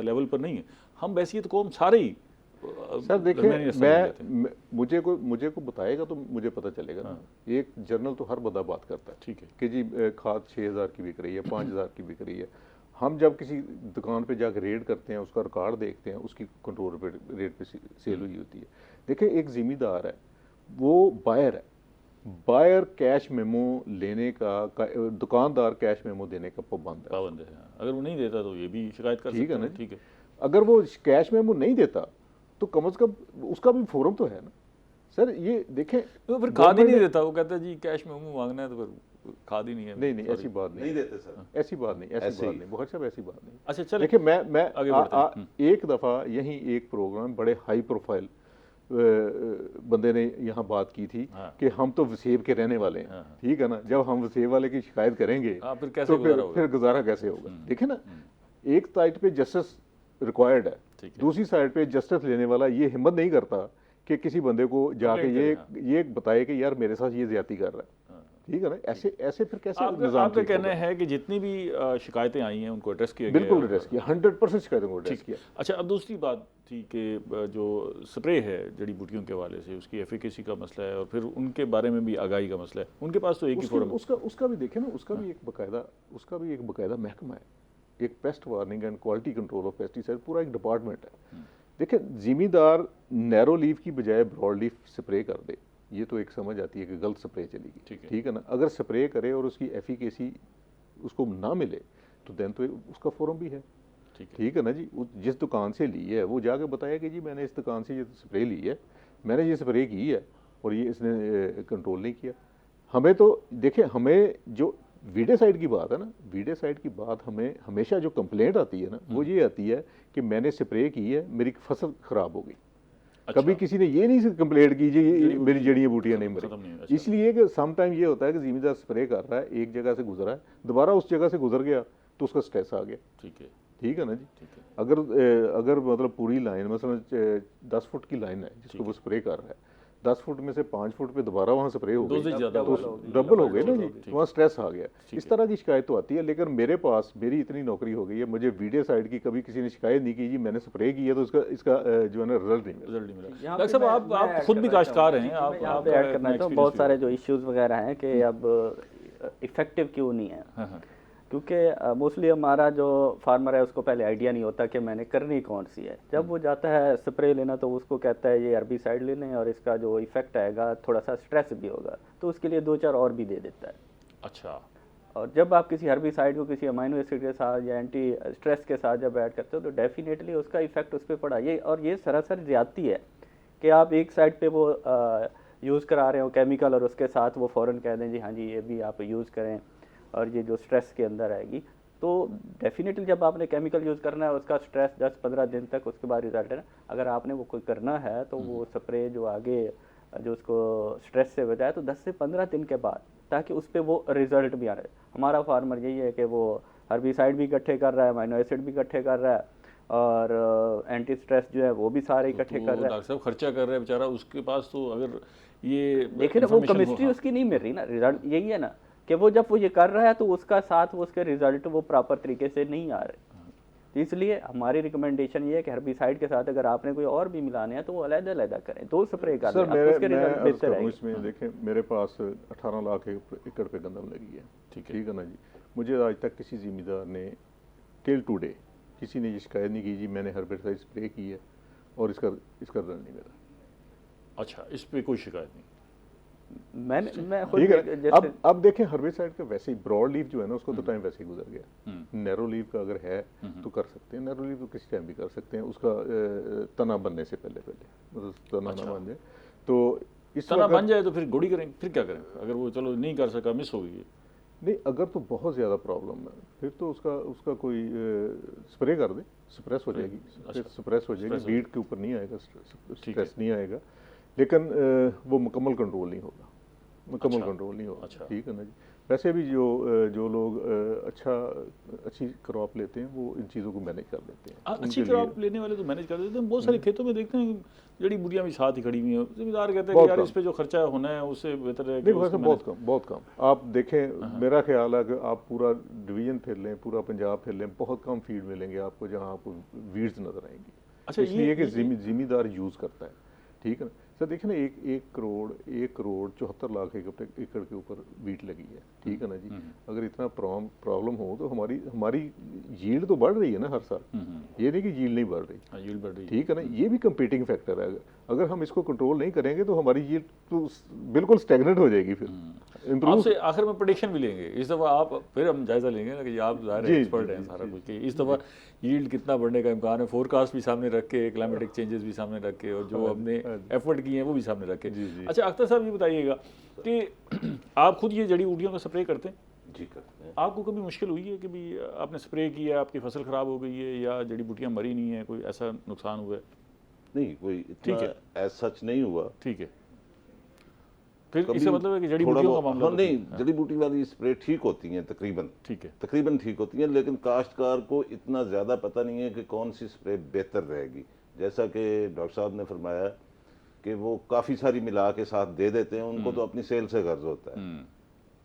Speaker 1: लेवल पर नहीं है, हम बैसियत कौम सारे ही
Speaker 2: सर
Speaker 1: दरमियानी
Speaker 2: देखिए,
Speaker 1: रास्ते में जाते हैं।
Speaker 2: मुझे को बताएगा तो मुझे पता चलेगा ना। एक जर्नल तो हर बंदा बात करता है,
Speaker 1: ठीक है
Speaker 2: कि जी खाद 6000 की बिक रही है, 5000 की बिक रही है। हम जब किसी दुकान पे जाकर रेड करते हैं, उसका रिकॉर्ड देखते हैं, उसकी कंट्रोल रेट पे सेल हुई होती है। देखिए, एक जिम्मेदार है, वो बायर है, बायर कैश मेमो लेने का दुकानदार कैश मेमो देने का पाबंद है।
Speaker 1: पाबंद है, अगर वो नहीं देता तो ये भी शिकायत कर
Speaker 2: ठीक
Speaker 1: सकते
Speaker 2: है ना
Speaker 1: हैं।
Speaker 2: जी।
Speaker 1: ठीक है,
Speaker 2: अगर वो कैश मेमो नहीं देता तो कम से कम उसका भी फोरम तो है ना सर। ये देखें,
Speaker 1: तो फिर खाद ही नहीं देता, वो कहता है जी कैश में मुंह मांगना है तो फिर खाद ही नहीं है।
Speaker 2: नहीं ऐसी बात नहीं,
Speaker 4: नहीं देते सर,
Speaker 2: ऐसी बात नहीं, ऐसी बात नहीं बहुत साहब, ऐसी बात नहीं।
Speaker 1: अच्छा चले,
Speaker 2: देखिए, मैं
Speaker 1: आगे बढ़ते हैं।
Speaker 2: एक दफ़ा यहीं एक प्रोग्राम बड़े हाई प्रोफाइल बंदे ने यहाँ बात की थी कि हम तो वसेब के रहने वाले हैं, ठीक है ना। जब हम वसेब वाले की शिकायत करेंगे
Speaker 1: फिर कैसे
Speaker 2: तो
Speaker 1: गुजारा होगा?
Speaker 2: फिर गुजारा कैसे होगा? देखिए ना, एक साइड पे जस्टिस रिक्वायर्ड है, दूसरी साइड पे जस्टिस लेने वाला ये हिम्मत नहीं करता कि किसी बंदे को जाके ये बताए कि यार मेरे साथ ये ज्यादती कर रहा है, ठीक है ना। ऐसे फिर कैसे निजाम
Speaker 1: आपका
Speaker 2: ठीक
Speaker 1: कहना
Speaker 2: होगा?
Speaker 1: है कि जितनी भी शिकायतें आई हैं उनको एड्रेस किया गया?
Speaker 2: बिल्कुल एड्रेस किया, 100% शिकायतों को एड्रेस किया।
Speaker 1: अच्छा, अब दूसरी बात थी कि जो स्प्रे है जड़ी बूटियों के हवाले से, उसकी एफिकेसी का मसला है और फिर उनके बारे में भी आगाही का मसला है। उनके पास तो एक ही फोरम,
Speaker 2: उसका भी देखें ना, उसका भी एक बकायदा महकमा है, एक paste warning and quality control of pesticide, पूरा एक डिपार्टमेंट है। देखिए, जिम्मेदार नैरो लीफ की बजाय ब्रॉड लीफ स्प्रे कर दे, ये तो एक समझ आती है कि गलत स्प्रे चलेगी, ठीक है ना। अगर स्प्रे करे और उसकी एफिकेसी उसको ना मिले तो देन तो उसका फोरम भी है, ठीक है ना जी। जिस दुकान से ली है वो जाके बताया कि जी मैंने इस दुकान से ये स्प्रे ली है, मैंने ये स्प्रे की है और ये इसने कंट्रोल नहीं किया। हमें तो देखिए, हमें जो वीडिसाइड की बात है ना, वीडिसाइड की बात हमें हमेशा जो कंप्लेंट आती है ना, वो ये आती है कि मैंने स्प्रे की है, मेरी फसल खराब हो गई।
Speaker 1: अच्छा।
Speaker 2: कभी किसी ने ये नहीं कंप्लेंट की जी मेरी जड़ियाँ बूटियाँ नहीं मरी।
Speaker 1: अच्छा।
Speaker 2: इसलिए कि सम टाइम ये होता है कि जिम्मेदार स्प्रे कर रहा है, एक जगह से गुजरा है, दोबारा उस जगह से गुजर गया तो उसका स्ट्रेस आ गया, ठीक है ना जी। अगर मतलब पूरी लाइन मसलन 10 फुट की लाइन है जिसको वो स्प्रे कर रहा है, 10 फुट में से 5 फुट पे दोबारा वहाँ स्प्रे हो गई तो डबल हो गई ना जी, वहाँ स्ट्रेस आ गया। इस तरह की शिकायत तो आती है, लेकिन मेरे पास मेरी इतनी नौकरी हो गई है, मुझे वीडियो साइड की कभी किसी ने शिकायत नहीं की जी मैंने स्प्रे किया तो इसका जो है ना रिजल्ट नहीं मिला।
Speaker 1: डॉक्टर साहब, आप खुद भी काश्तकार हैं, आप
Speaker 3: ऐड करना है तो बहुत सारे जो इश्यूज वगैरह हैं कि अब इफेक्टिव क्यों नहीं है, क्योंकि मोस्टली हमारा जो फार्मर है उसको पहले आइडिया नहीं होता कि मैंने करनी कौन सी है। जब वो जाता है स्प्रे लेना तो उसको कहता है ये हर्बिसाइड ले लें और इसका जो इफेक्ट आएगा थोड़ा सा स्ट्रेस भी होगा, तो उसके लिए 2-4 और भी दे देता है।
Speaker 1: अच्छा,
Speaker 3: और जब आप किसी हर्बिसाइड को किसी अमाइनो एसिड के साथ या एंटी स्ट्रेस के साथ जब ऐड करते हो तो डेफिनेटली उसका इफेक्ट उस पर पड़ा। ये सरासर ज्यादती है कि आप एक साइड पे वो यूज़ करा रहे हो केमिकल और उसके साथ वो फ़ौरन कह दें जी हाँ जी ये भी आप यूज़ करें और ये जो स्ट्रेस के अंदर आएगी। तो डेफिनेटली जब आपने केमिकल यूज़ करना है उसका स्ट्रेस 10-15 दिन तक उसके बाद रिजल्ट है ना। अगर आपने वो कोई करना है तो वो स्प्रे जो आगे जो उसको स्ट्रेस से बचाए तो 10 से 15 दिन के बाद, ताकि उस पर वो रिजल्ट भी आ रहा है। हमारा फार्मर यही है कि वो हर्बिसाइड भी इकट्ठे कर रहा है, अमाइनो एसिड भी इकट्ठे कर रहा है और एंटी स्ट्रेस जो है वो भी सारे इकट्ठे कर रहा है।
Speaker 1: डॉक्टर साहब खर्चा कर रहा है बेचारा, उसके पास तो अगर ये
Speaker 3: देखिए ना वो केमिस्ट्री उसकी नहीं मिल रही ना, रिजल्ट यही है ना कि वो जब वो ये कर रहा है तो उसका साथ वो उसके रिजल्ट वो प्रॉपर तरीके से नहीं आ रहे। तो इसलिए हमारी रिकमेंडेशन ये है कि हर्बिसाइड के साथ अगर आपने कोई और भी मिलाने हैं तो वो अलग-अलग करें, 2 स्प्रे कर लें, आपको उसके रिजल्ट बेहतर आएंगे।
Speaker 2: इसमें देखें, मेरे पास 18 लाख एकड़ पे गंदम लगी है, ठीक है ना जी। मुझे आज तक किसी जिम्मेदार ने टिल टुडे किसी ने ये शिकायत नहीं की जी मैंने हर्बिसाइड स्प्रे की है और इसका रिजल्ट नहीं मिला।
Speaker 1: अच्छा, इस पे कोई शिकायत नहीं।
Speaker 3: मैं खुद
Speaker 2: ठीक है।
Speaker 3: जैसे
Speaker 2: अब देखें हर्बिसाइड का वैसे ही ब्रॉड लीफ जो है ना उसको तो टाइम वैसे ही गुजर गया। नैरो लीफ का अगर है तो कर सकते हैं, नैरो लीफ तो किसी टाइम भी कर सकते हैं, उसका तना बनने से पहले मतलब तना ना बन जाए तो इस
Speaker 1: तना
Speaker 2: वक्त
Speaker 1: बन जाए तो फिर गोड़ी करें, फिर क्या करें अगर वो चलो नहीं कर सका, मिस हो गई है?
Speaker 2: नहीं, अगर तो बहुत ज़्यादा प्रॉब्लम है फिर तो उसका कोई स्प्रे कर दे, सप्रेस हो जाएगी, सप्रेस हो जाएगी, वीट के ऊपर नहीं आएगा, स्ट्रेस नहीं आएगा, लेकिन वो मुकम्मल कंट्रोल नहीं होगा, मुकम्मल कंट्रोल नहीं होगा। ठीक है ना जी। वैसे भी जो लोग अच्छी क्रॉप लेते हैं वो इन चीज़ों को मैनेज कर लेते हैं।
Speaker 1: अच्छी क्रॉप लेने वाले तो मैनेज कर देते हैं। बहुत सारे खेतों में देखते हैं जड़ी बूटियां भी साथ ही खड़ी हुई हैं, जिम्मेदार कहते हैं कि यार इस पे जो खर्चा होना है उससे बेहतर है कि
Speaker 2: नहीं, वैसे बहुत कम। आप देखें, मेरा ख्याल है कि आप पूरा डिवीजन फिर लें, पूरा पंजाब फिर लें, बहुत कम फील्ड मिलेंगे आपको जहाँ आपको वीड्स नजर आएंगी।
Speaker 1: अच्छा,
Speaker 2: इसलिए कि जिम्मेदार यूज़ करता है। ठीक है ना सर, देखिए ना, एक करोड़ 74 लाख एकड़ के ऊपर वीट लगी है। ठीक है ना जी। अगर इतना प्रॉब्लम हो तो हमारी यील्ड तो बढ़ रही है ना हर साल, ये नहीं कि यील्ड नहीं बढ़ रही,
Speaker 1: यील्ड बढ़ रही है।
Speaker 2: ठीक है ना, ये भी कंपीटिंग फैक्टर है। अगर हम इसको कंट्रोल नहीं करेंगे तो हमारी यील्ड तो बिल्कुल स्टैग्नेंट हो जाएगी। फिर
Speaker 1: आपसे आखिर में प्रेडिक्शन भी लेंगे इस दफ़ा, आप फिर हम जायजा लेंगे ना कि आप ज़ाहिर एक्सपर्ट हैं सारा कुछ, कि इस दफ़ा यील्ड कितना बढ़ने का इम्कान है, फोरकास्ट भी सामने रख के, क्लाइमेटिक चेंजेस भी सामने रख के, और जो हमने एफर्ट किए हैं वो भी सामने रख के। अच्छा अख्तर साहब, ये बताइएगा कि आप खुद ये जड़ी बूटियों का स्प्रे करते हैं?
Speaker 4: जी करते हैं।
Speaker 1: आपको कभी मुश्किल हुई है कि भी आपने स्प्रे किया, आपकी फसल ख़राब हो गई है या जड़ी बूटियाँ मरी नहीं है, कोई ऐसा नुकसान हुआ है?
Speaker 4: नहीं, कोई इतना एज सच नहीं हुआ।
Speaker 1: ठीक है, फिर इसका मतलब है कि जड़ी बूटियों का मामला
Speaker 4: नहीं, जड़ी बूटी वाली स्प्रे ठीक होती हैं तकरीबन,
Speaker 1: ठीक है,
Speaker 4: तकरीबन ठीक होती हैं, लेकिन काश्तकार को इतना ज़्यादा पता नहीं है कि कौन सी स्प्रे बेहतर रहेगी। जैसा कि डॉक्टर साहब ने फरमाया कि वो काफ़ी सारी मिला के साथ दे देते हैं, उनको तो अपनी सेल से गर्ज होता है।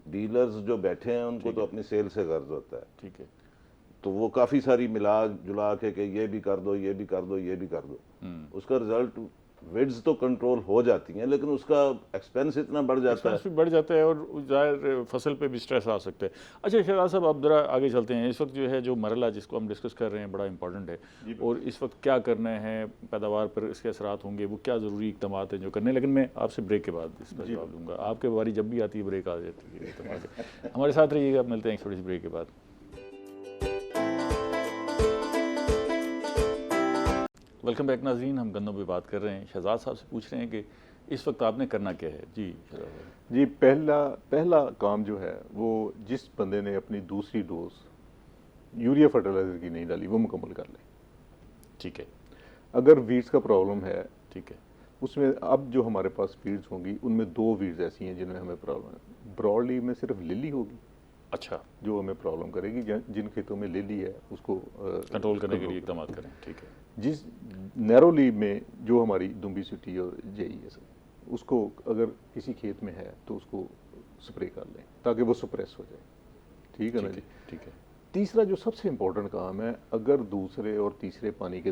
Speaker 4: डीलर्स जो बैठे हैं उनको तो अपनी सेल से गर्ज होता है।
Speaker 1: ठीक है,
Speaker 4: तो वो काफ़ी सारी मिला जुला के कि ये भी कर दो, ये भी कर दो, ये भी कर दो, उसका रिजल्ट विड्स तो कंट्रोल हो जाती हैं, लेकिन उसका एक्सपेंस इतना बढ़ जाता है,
Speaker 1: बढ़ जाता है और ज़ाहिर फसल पे भी स्ट्रेस आ सकता है। अच्छा शहजाद साहब, आप ज़रा आगे चलते हैं। इस वक्त जो है जो मरला जिसको हम डिस्कस कर रहे हैं बड़ा इंपॉर्टेंट है, और इस वक्त क्या करना है, पैदावार पर इसके असरात होंगे, वो क्या ज़रूरी इकदाम हैं जो करने हैं, लेकिन मैं आपसे ब्रेक के बाद इस पर जवाब दूँगा। आपके बारी जब भी आती है ब्रेक आ जाती है। हमारे साथ रहिएगा, मिलते हैं एक छोटी सी ब्रेक के बाद। वेलकम बैक नाज़रीन, हम गंदम पे बात कर रहे हैं। शहजाद साहब से पूछ रहे हैं कि इस वक्त आपने करना क्या है। जी
Speaker 2: पहला काम जो है वो जिस बंदे ने अपनी दूसरी डोज यूरिया फर्टिलाइजर की नहीं डाली वो मुकम्मल कर ले।
Speaker 1: ठीक है,
Speaker 2: अगर वीड्स का प्रॉब्लम है,
Speaker 1: ठीक है,
Speaker 2: उसमें अब जो हमारे पास वीड्स होंगी उनमें 2 वीड्स ऐसी हैं जिनमें हमें प्रॉब्लम है। ब्रॉडली में सिर्फ लिली होगी,
Speaker 1: अच्छा,
Speaker 2: जो हमें प्रॉब्लम करेगी। जिन खेतों में लिली है उसको
Speaker 1: कंट्रोल करने के लिए इकदाम करें। ठीक है,
Speaker 2: जिस नैरो लीव में जो हमारी दुम्बी सिटी और जेई है सब, उसको अगर किसी खेत में है तो उसको स्प्रे कर लें ताकि वो सप्रेस हो जाए। ठीक है ना जी।
Speaker 1: ठीक है।
Speaker 2: तीसरा जो सबसे इम्पोर्टेंट काम है, अगर दूसरे और तीसरे पानी के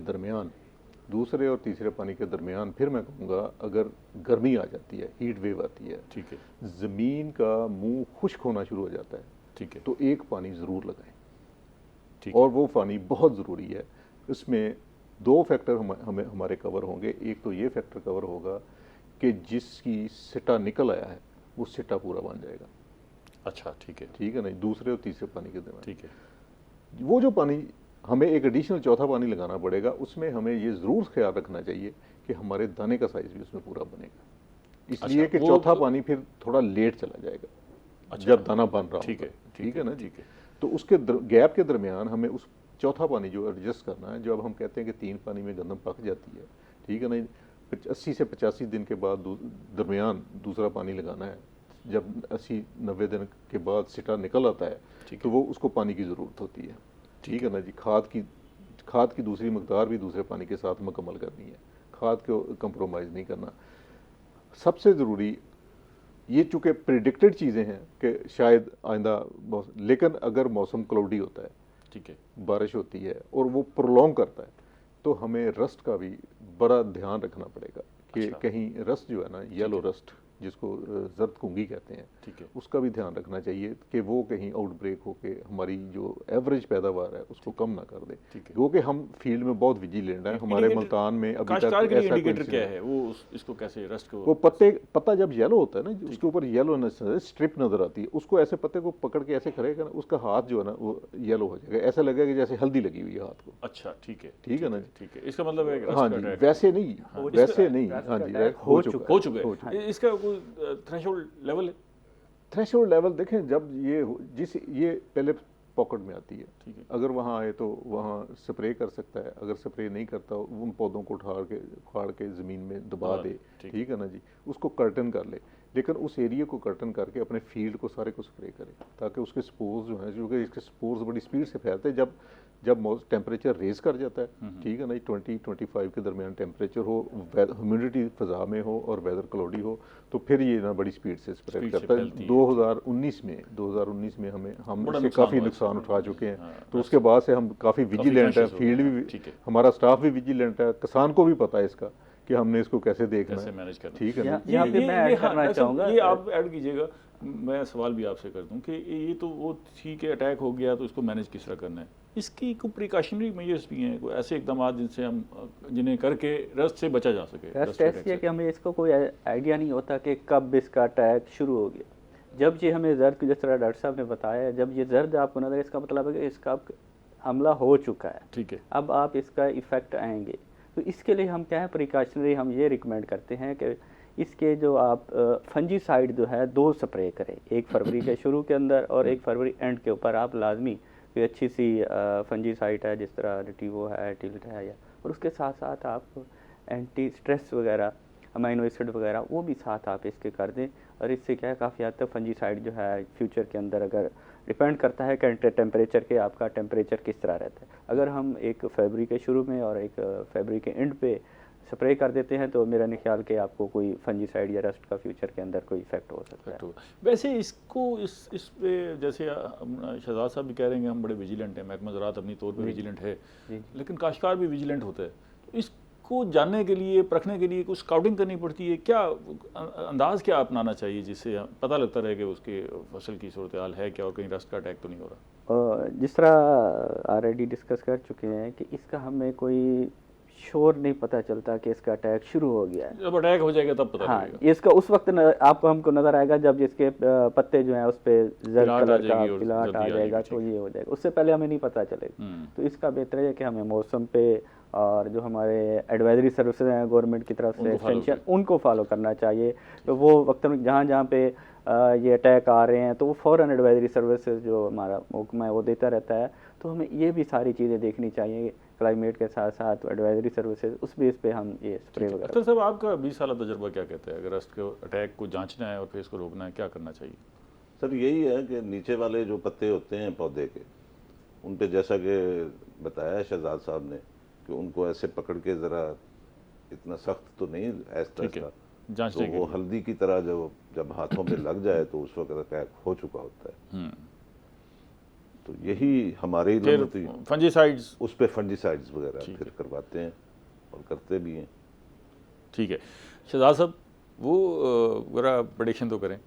Speaker 2: दरमियान फिर मैं कहूँगा अगर गर्मी आ जाती है, हीट वेव आती है,
Speaker 1: ठीक है,
Speaker 2: ज़मीन का मुंह खुश्क होना शुरू हो जाता है,
Speaker 1: ठीक है,
Speaker 2: तो एक पानी ज़रूर लगाएं।
Speaker 1: ठीक,
Speaker 2: और वो पानी बहुत ज़रूरी है। इसमें 2 फैक्टर हमारे कवर होंगे। एक तो ये फैक्टर कवर होगा कि जिसकी सिटा निकल आया है वो सिटा पूरा बन जाएगा।
Speaker 1: अच्छा, ठीक है,
Speaker 2: ठीक है ना, दूसरे और तीसरे पानी के दरमियान।
Speaker 1: ठीक है, वो
Speaker 2: जो पानी हमें एक एडिशनल चौथा पानी लगाना पड़ेगा, उसमें हमें ये ज़रूर ख्याल रखना चाहिए कि हमारे दाने का साइज़ भी उसमें पूरा बनेगा, इसलिए कि चौथा पानी फिर थोड़ा लेट चला जाएगा जब दाना बन रहा होगा। ठीक है ना जी। तो उसके गैप के दरमियान हमें उस चौथा पानी जो एडजस्ट करना है। जब हम कहते हैं कि 3 पानी में गंदम पक जाती है, ठीक है ना, 80 से 85 दिन के बाद दरमियान दूसरा पानी लगाना है। जब 80-90 दिन के बाद सिटा निकल आता है तो वो उसको पानी की ज़रूरत होती है। ठीक है ना जी। खाद की दूसरी मकदार भी दूसरे पानी के साथ मुकम्मल करनी है, खाद को कंप्रोमाइज़ नहीं करना। सबसे ज़रूरी ये चूँकि प्रिडिक्टेड चीज़ें हैं कि शायद आइंदा, लेकिन अगर मौसम क्लाउडी होता है,
Speaker 1: ठीक है,
Speaker 2: बारिश होती है और वो प्रोलॉन्ग करता है, तो हमें रस्ट का भी बड़ा ध्यान रखना पड़ेगा कि कहीं रस्ट जो है ना, येलो रस्ट जिसको जर्द कुंगी कहते हैं,
Speaker 1: ठीक है,
Speaker 2: उसका भी ध्यान रखना चाहिए कि वो कहीं आउटब्रेक होके हमारी जो एवरेज पैदावार है उसको कम ना कर दे,
Speaker 1: ठीक है।
Speaker 2: क्योंकि हम फील्ड में बहुत विजिलेंट हैं। हमारे
Speaker 1: इंडिकेटर-
Speaker 2: मुल्तान में अभी
Speaker 1: काश्तकार
Speaker 2: तक
Speaker 1: के लिए
Speaker 2: ऐसा कोई
Speaker 1: इंडिकेटर क्या
Speaker 2: इंसिडेंट-
Speaker 1: है, वो इसको कैसे रस्ट को
Speaker 2: वो पत्ता जब येलो होता है ना, उसके ऊपर येलो स्ट्रिप नजर आती है, उसको ऐसे पत्ते को पकड़ के ऐसे करेगा ना, उसका हाथ जो है ना वो येलो हो जाएगा, ऐसा लगेगा कि जैसे हल्दी लगी हुई है हाथ को।
Speaker 1: अच्छा, ठीक है,
Speaker 2: ठीक है ना जी?
Speaker 1: ठीक है, इसका मतलब है कि रस्ट
Speaker 2: हाँ
Speaker 1: का
Speaker 2: जी,
Speaker 1: अटैक
Speaker 2: वैसे नहीं, वैसे नहीं,
Speaker 3: रस्ट
Speaker 2: हाँ
Speaker 3: का
Speaker 2: जी,
Speaker 3: अटैक
Speaker 2: हो
Speaker 3: हो
Speaker 2: चुका
Speaker 1: हो चुका
Speaker 2: हो
Speaker 1: है। इसका कोई थ्रेशोल्ड लेवल है?
Speaker 2: थ्रेशोल्ड लेवल देखें, जब ये पहले पॉकेट में आती है,
Speaker 1: ठीक है,
Speaker 2: अगर वहाँ आए तो वहाँ स्प्रे कर सकता है, अगर स्प्रे नहीं करता उन पौधों को उखाड़ के ज़मीन में दबा
Speaker 1: दबा
Speaker 2: दे,
Speaker 1: दे,
Speaker 2: ठीक है ना जी, उसको कर्टन कर ले, लेकिन उस एरिया को कर्टन करके अपने फील्ड को सारे को स्प्रे करे, ताकि उसके स्पोर्स जो हैं, क्योंकि इसके स्पोर्स बड़ी स्पीड से फैलते हैं जब टेम्परेचर रेज कर जाता है, ठीक है ना, 20-25 के दरमियान टेम्परेचर हो, ह्यूमिडिटी फ़ज़ा में हो और वेदर क्लाउडी हो, तो फिर ये ना बड़ी स्पीड से स्प्रेड
Speaker 1: स्पीड से
Speaker 2: करता है।
Speaker 1: फैलती है।
Speaker 2: 2019 में हम
Speaker 1: बड़ा
Speaker 2: इससे
Speaker 1: नुकसान
Speaker 2: काफ़ी
Speaker 1: हुआ
Speaker 2: नुकसान उठा चुके हैं,
Speaker 1: हाँ,
Speaker 2: तो उसके बाद से हम काफ़ी विजिलेंट है,
Speaker 1: conscious हो
Speaker 2: फील्ड
Speaker 1: गए,
Speaker 2: भी,
Speaker 1: ठीक है।
Speaker 2: हमारा स्टाफ भी विजिलेंट है, किसान को भी पता है इसका कि हमने इसको कैसे देखना
Speaker 1: कैसे
Speaker 2: है,
Speaker 1: मैनेज करना।
Speaker 2: ठीक है ना।
Speaker 3: यहाँ पे मैं ऐड
Speaker 1: हाँ,
Speaker 3: करना
Speaker 1: डॉक्टर साहब,
Speaker 3: चाहूँगा।
Speaker 1: ये आप ऐड कीजिएगा, मैं सवाल भी आपसे कर दूं कि ये तो वो ठीक है, अटैक हो गया तो इसको मैनेज किस तरह करना है, इसकी कोई प्रिकॉशनरी मेजर्स भी हैं, कोई ऐसे इकदाम जिन्हें करके रस्ट से बचा जा सके?
Speaker 3: रस्ट ऐसी है कि हमें इसको कोई आइडिया नहीं होता कि कब इसका अटैक शुरू हो गया। जब ये हमें जर्द, जिस तरह डॉक्टर साहब ने बताया, जब ये जर्द आपको नजर, इसका मतलब है कि इसका अब हमला हो चुका है,
Speaker 1: ठीक है,
Speaker 3: अब आप इसका इफ़ेक्ट आएंगे। तो इसके लिए हम क्या है, प्रिकॉशनरी हम ये रिकमेंड करते हैं कि इसके जो आप फंजीसाइड जो है 2 स्प्रे करें, 1 फरवरी के शुरू के अंदर और 1 फरवरी एंड के ऊपर। आप लाजमी कोई अच्छी सी फंजीसाइड है, जिस तरह रिटिवो है, टिल्ट है, या और उसके साथ साथ आप एंटी स्ट्रेस वगैरह, अमाइनो एसिड वगैरह, वो भी साथ आप इसके कर दें। और इससे क्या है, काफ़ी हद तक फंजीसाइड जो है फ्यूचर के अंदर, अगर डिपेंड करता है कि टेम्परेचर के, आपका टेम्परेचर किस तरह रहता है। अगर हम 1 फरवरी के शुरू में और 1 फरवरी के एंड पे स्प्रे कर देते हैं, तो मेरा नहीं ख्याल कि आपको कोई फंजीसाइड या रस्ट का फ्यूचर के अंदर कोई इफेक्ट हो सकता है।
Speaker 1: वैसे इसको इस पे जैसे शहजाद साहब भी कह रहे हैं कि हम बड़े विजिलेंट हैं, महकमा ज़राअत अपनी तौर पे विजिलेंट है, लेकिन काश्तकार भी विजिलेंट होता है, तो इसको जानने के लिए, परखने के लिए कुछ स्काउटिंग करनी पड़ती है, क्या अंदाज़ क्या अपनाना चाहिए जिससे पता लगता रहे कि उसके फसल की सूरत हाल है क्या और कहीं रस्ट का अटैक तो नहीं हो रहा?
Speaker 3: जिस तरह ऑलरेडी डिस्कस कर चुके हैं कि इसका हमें कोई श्योर नहीं पता चलता कि इसका अटैक शुरू हो गया है।
Speaker 1: जब अटैक हो जाएगा तब पता
Speaker 3: हाँ,
Speaker 1: लगेगा।
Speaker 3: इसका उस वक्त आपको हमको नज़र आएगा जब जिसके पत्ते जो हैं उस पर जर्द कलर का पिलाट आ जाएगा, तो ये हो जाएगा, उससे पहले हमें नहीं पता चलेगा। तो इसका बेहतर है कि हमें मौसम पे और जो हमारे एडवाइजरी सर्विसेज हैं गवर्नमेंट की तरफ से एक्सटेंशन, उनको फॉलो करना चाहिए। तो वो वक्त में जहाँ पे ये अटैक आ रहे हैं, तो वो फ़ौरन एडवाइजरी सर्विसेज जो हमारा महकमा है वो देता रहता है। तो हमें ये भी सारी चीज़ें देखनी चाहिए, क्लाइमेट के साथ साथ एडवाइजरी सर्विसेज, उस बेस पे हम ये स्प्रे वगैरह।
Speaker 1: अख्तर साहब, आपका 20 साल तजुर्बा क्या कहता है, अगर रस्ट के अटैक को जांचना है और फिर इसको रोकना है, क्या करना चाहिए?
Speaker 4: सर यही है कि नीचे वाले जो पत्ते होते हैं पौधे के, उन पे जैसा कि बताया शहजाद साहब ने कि उनको ऐसे पकड़ के ज़रा, इतना सख्त तो नहीं ऐसा,
Speaker 1: जांचने
Speaker 4: तो वो हल्दी की तरह जब हाथों पे लग जाए तो उस वक्त अटैक हो चुका होता है। तो यही हमारे
Speaker 1: फंजीसाइड्स,
Speaker 4: उस पे फंजीसाइड्स वगैरह फिर करवाते हैं और करते भी हैं।
Speaker 1: ठीक है शहजाद साहब, वो जरा प्रेडिक्शन तो करें,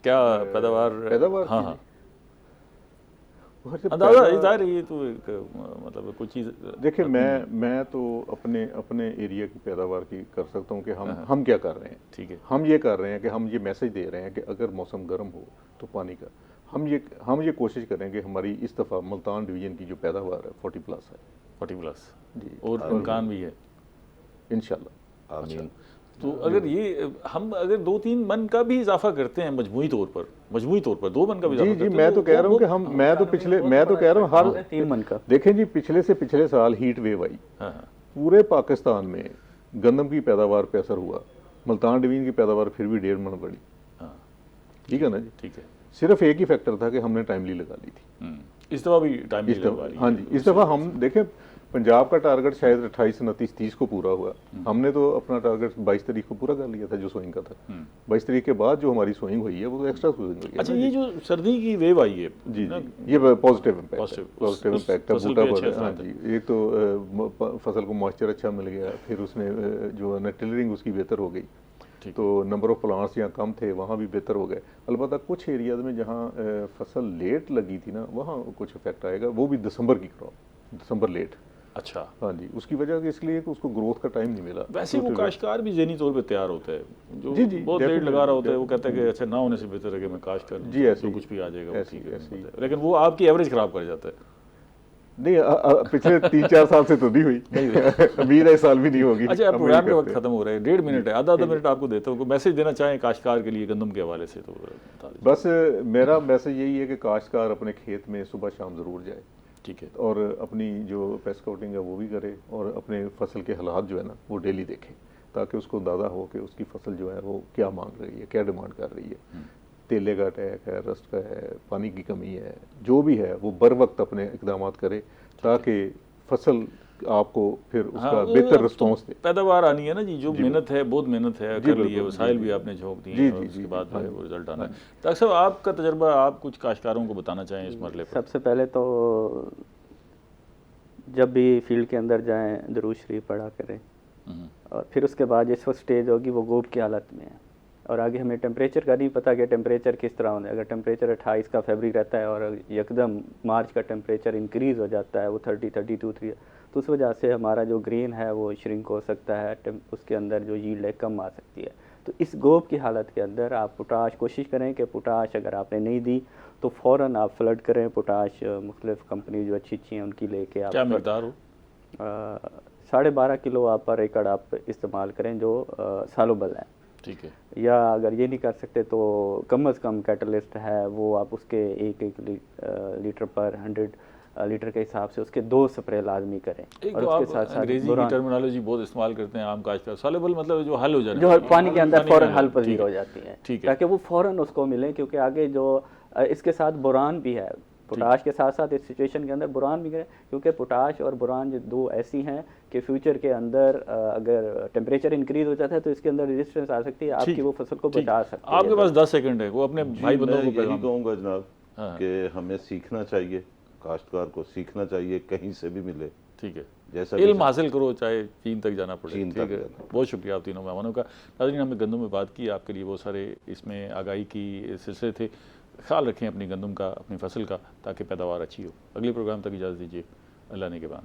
Speaker 1: क्या पैदावार? हाँ हाँ, अंदाजा इधर ये तो एक मतलब कुछ चीज़
Speaker 2: देखिए, मैं तो अपने एरिया की पैदावार की कर सकता हूँ कि हम क्या कर रहे हैं। ठीक है, हम ये कर रहे हैं कि हम ये मैसेज दे रहे हैं कि अगर मौसम गर्म हो तो पानी का हम ये कोशिश करें कि हमारी इस दफ़ा मुल्तान डिवीज़न की जो पैदावार है 40+ है।
Speaker 1: 40+
Speaker 2: जी,
Speaker 1: और इम्कान भी है
Speaker 2: इंशाल्लाह।
Speaker 4: आमीन।
Speaker 1: तो अगर ये हम अगर 2-3 मन का भी इजाफा करते हैं मजमूई तौर पर 2 मन का भी
Speaker 2: जी, मैं तो कह रहा हूँ कि मैं तो कह रहा हूँ हर
Speaker 3: 3 मन का।
Speaker 2: देखें जी, पिछले साल हीट वेव आई, पूरे पाकिस्तान में गंदम की पैदावार पे असर हुआ, मुल्तान डिवीज़न की पैदावार फिर भी 1.5 मन बढ़ी। ठीक है ना जी? ठीक है, सिर्फ एक ही फैक्टर था कि हमने टाइमली लगा ली थी।
Speaker 1: इस दफ़ा भी टाइमली लगवा ली।
Speaker 2: हाँ जी, इस दफ़ा हम देखें, पंजाब का टारगेट शायद 28, 29, 30 को पूरा हुआ, हमने तो अपना टारगेट 22 तारीख को पूरा कर लिया था जो सोइंग का था। 22 तारीख के बाद जो हमारी सोइंग हुई है वो एक्स्ट्रा सोइंग हुई है।
Speaker 1: अच्छा, ये जो सर्दी की वेव आई है,
Speaker 2: जी ये पॉजिटिव इम्पैक्ट है, बूटा पर। हाँ जी, एक तो फसल को मॉइस्चर अच्छा मिल गया, फिर उसने जो है ना टिलरिंग उसकी बेहतर हो गई,
Speaker 1: ठीक।
Speaker 2: तो नंबर ऑफ प्लांट्स यहाँ कम थे, वहाँ भी बेहतर हो गए। अलबत्ता कुछ एरियाज में जहाँ फसल लेट लगी थी ना, वहाँ कुछ इफेक्ट आएगा, वो भी दिसंबर की क्रॉप, दिसंबर लेट।
Speaker 1: अच्छा,
Speaker 2: हाँ जी, उसकी वजह से इसलिए कि उसको ग्रोथ का टाइम नहीं मिला।
Speaker 1: वैसे वो काश्तकार भी ज़हनी तौर पे तैयार होता है, जो
Speaker 2: जी, जी,
Speaker 1: बहुत लेट
Speaker 2: definitely,
Speaker 1: लगा रहा होता है, वो कहता है कि अच्छा ना होने से बेहतर है कि मैं काश्त कर लूं,
Speaker 2: जी, ऐसे
Speaker 1: तो
Speaker 2: ही,
Speaker 1: कुछ भी आ जाएगा वो
Speaker 2: ऐसे
Speaker 1: ठीक
Speaker 2: ही,
Speaker 1: है,
Speaker 2: ऐसे ही।
Speaker 1: लेकिन वो आपकी एवरेज खराब कर जाता है।
Speaker 2: नहीं, पिछले 3-4 साल से तो नहीं हुई, उम्मीद है इस साल भी नहीं होगी।
Speaker 1: अच्छा, अब
Speaker 2: हम
Speaker 1: प्रोग्राम
Speaker 2: यही
Speaker 1: का वक्त
Speaker 2: करते हैं।
Speaker 1: खत्म हो रहा है, 1.5 मिनट है, आधा मिनट आपको देता हूँ, कोई मैसेज देना चाहें काश्तकार के लिए गंदम के हवाले से तो बता दीजिए।
Speaker 2: बस मेरा मैसेज यही है कि काश्तकार अपने खेत में सुबह शाम ज़रूर जाए,
Speaker 1: ठीक है,
Speaker 2: और अपनी जो पेस्ट काउटिंग है वो भी करे, और अपने फसल के हालात जो है ना वो डेली देखे, ताकि उसको अंदाज़ा हो कि उसकी फसल जो है वो क्या मांग रही है, क्या डिमांड कर रही है। तेले का अटैक है, रस्ट का है, पानी की कमी है, जो भी है वो बर वक्त अपने इकदाम करे, ताकि फसल आपको फिर उसका
Speaker 1: हाँ,
Speaker 2: बेहतर
Speaker 1: अब
Speaker 2: रिस्पॉन्स दे।
Speaker 1: पैदावार आनी है ना जी, जो
Speaker 2: जी,
Speaker 1: मेहनत है, बहुत मेहनत है,
Speaker 2: जी,
Speaker 1: कर ली है,
Speaker 2: बिल्कुल,
Speaker 1: वसाइल
Speaker 2: जी,
Speaker 1: भी
Speaker 2: जी।
Speaker 1: आपने झोंक दिए
Speaker 2: जी,
Speaker 1: हैं,
Speaker 2: जी,
Speaker 1: और
Speaker 2: जी,
Speaker 1: उसके बाद जो
Speaker 2: हाँ
Speaker 1: है
Speaker 2: जी,
Speaker 1: वो रिजल्ट आना
Speaker 2: हाँ
Speaker 1: है। डॉक्टर साहब, आपका तजर्बा, आप कुछ काश्तकारों को बताना चाहें इस मरले पर?
Speaker 3: सबसे पहले तो जब भी फील्ड के अंदर जाएं दरूद शरीफ पढ़ा करें, और फिर उसके बाद जिस वक्त स्टेज होगी वो गोब की हालत में है, और आगे हमें टेम्परेचर का नहीं पता कि टेम्परेचर किस तरह होना है। अगर टेम्परेचर 28 का फरवरी रहता है और एकदम मार्च का टेम्परेचर इंक्रीज़ हो जाता है, वो 30, 32, 3, तो उस वजह से हमारा जो ग्रीन है वो श्रिंक हो सकता है, उसके अंदर जो यील्ड है कम आ सकती है। तो इस गोब की हालत के अंदर आप पोटाश कोशिश करें कि पोटाश अगर आपने नहीं दी तो फ़ौरन आप फ्लड करें। पोटाश मुख्तलिफ़ कंपनी जो अच्छी अच्छी हैं उनकी लेके आप
Speaker 1: क्या मकदार हो?
Speaker 3: 12.5 किलो आप पर एकड़ आप इस्तेमाल करें जो सालोबल है।
Speaker 1: ठीक है,
Speaker 3: या अगर ये नहीं कर सकते तो कम अज़ कम कैटलिस्ट है वो आप उसके 1 लीटर पर 100 लीटर के हिसाब से उसके 2 स्प्रे लाजमी करें।
Speaker 1: एक
Speaker 3: और
Speaker 1: तो
Speaker 3: उसके
Speaker 1: आप
Speaker 3: साथ साथ
Speaker 1: अंग्रेजी की टर्मिनोलॉजी बहुत इस्तेमाल करते हैं आम काश्तकार, सॉल्युबल मतलब जो हल हो जाए,
Speaker 3: जो पानी के अंदर फ़ौरन हल
Speaker 1: ठीक
Speaker 3: पजीर
Speaker 1: है,
Speaker 3: हो जाती हैं,
Speaker 1: ठीक है।
Speaker 3: ताकि वो फ़ौरन उसको मिले, क्योंकि आगे जो इसके साथ बोरान भी है, पोटाश के साथ साथ इस सिचुएशन के अंदर बोरान भी है, क्योंकि पोटाश और बोरान जो दो ऐसी हैं कि फ्यूचर के अंदर अगर टेम्परेचर इंक्रीज हो जाता है तो इसके अंदर रेजिस्टेंस आ सकती है, आपकी वो फसल को बचा सकती है।
Speaker 1: आपके पास 10 सेकंड है, वो अपने भाई बंधुओं
Speaker 4: मैं
Speaker 1: को
Speaker 4: यही
Speaker 1: पैगाम।
Speaker 4: कहूँगा जनाब
Speaker 1: हाँ।
Speaker 4: कि हमें सीखना चाहिए, काश्तकार को सीखना चाहिए, कहीं से भी मिले,
Speaker 1: ठीक है,
Speaker 4: जैसा
Speaker 1: इल्म हासिल करो, चाहे चीन तक जाना पड़े।
Speaker 4: चीन
Speaker 1: ठीक
Speaker 4: तक
Speaker 1: है,
Speaker 4: जाना।
Speaker 1: बहुत शुक्रिया आप तीनों मेहमानों का। नाज़रीन, हमने गंदम में बात की, आपके लिए बहुत सारे इसमें आगाही की सिलसिले थे। ख्याल रखें अपनी गंदम का, अपनी फसल का, ताकि पैदावार अच्छी हो। अगले प्रोग्राम तक इजाज़त दीजिए, अल्लाह ने के बाद।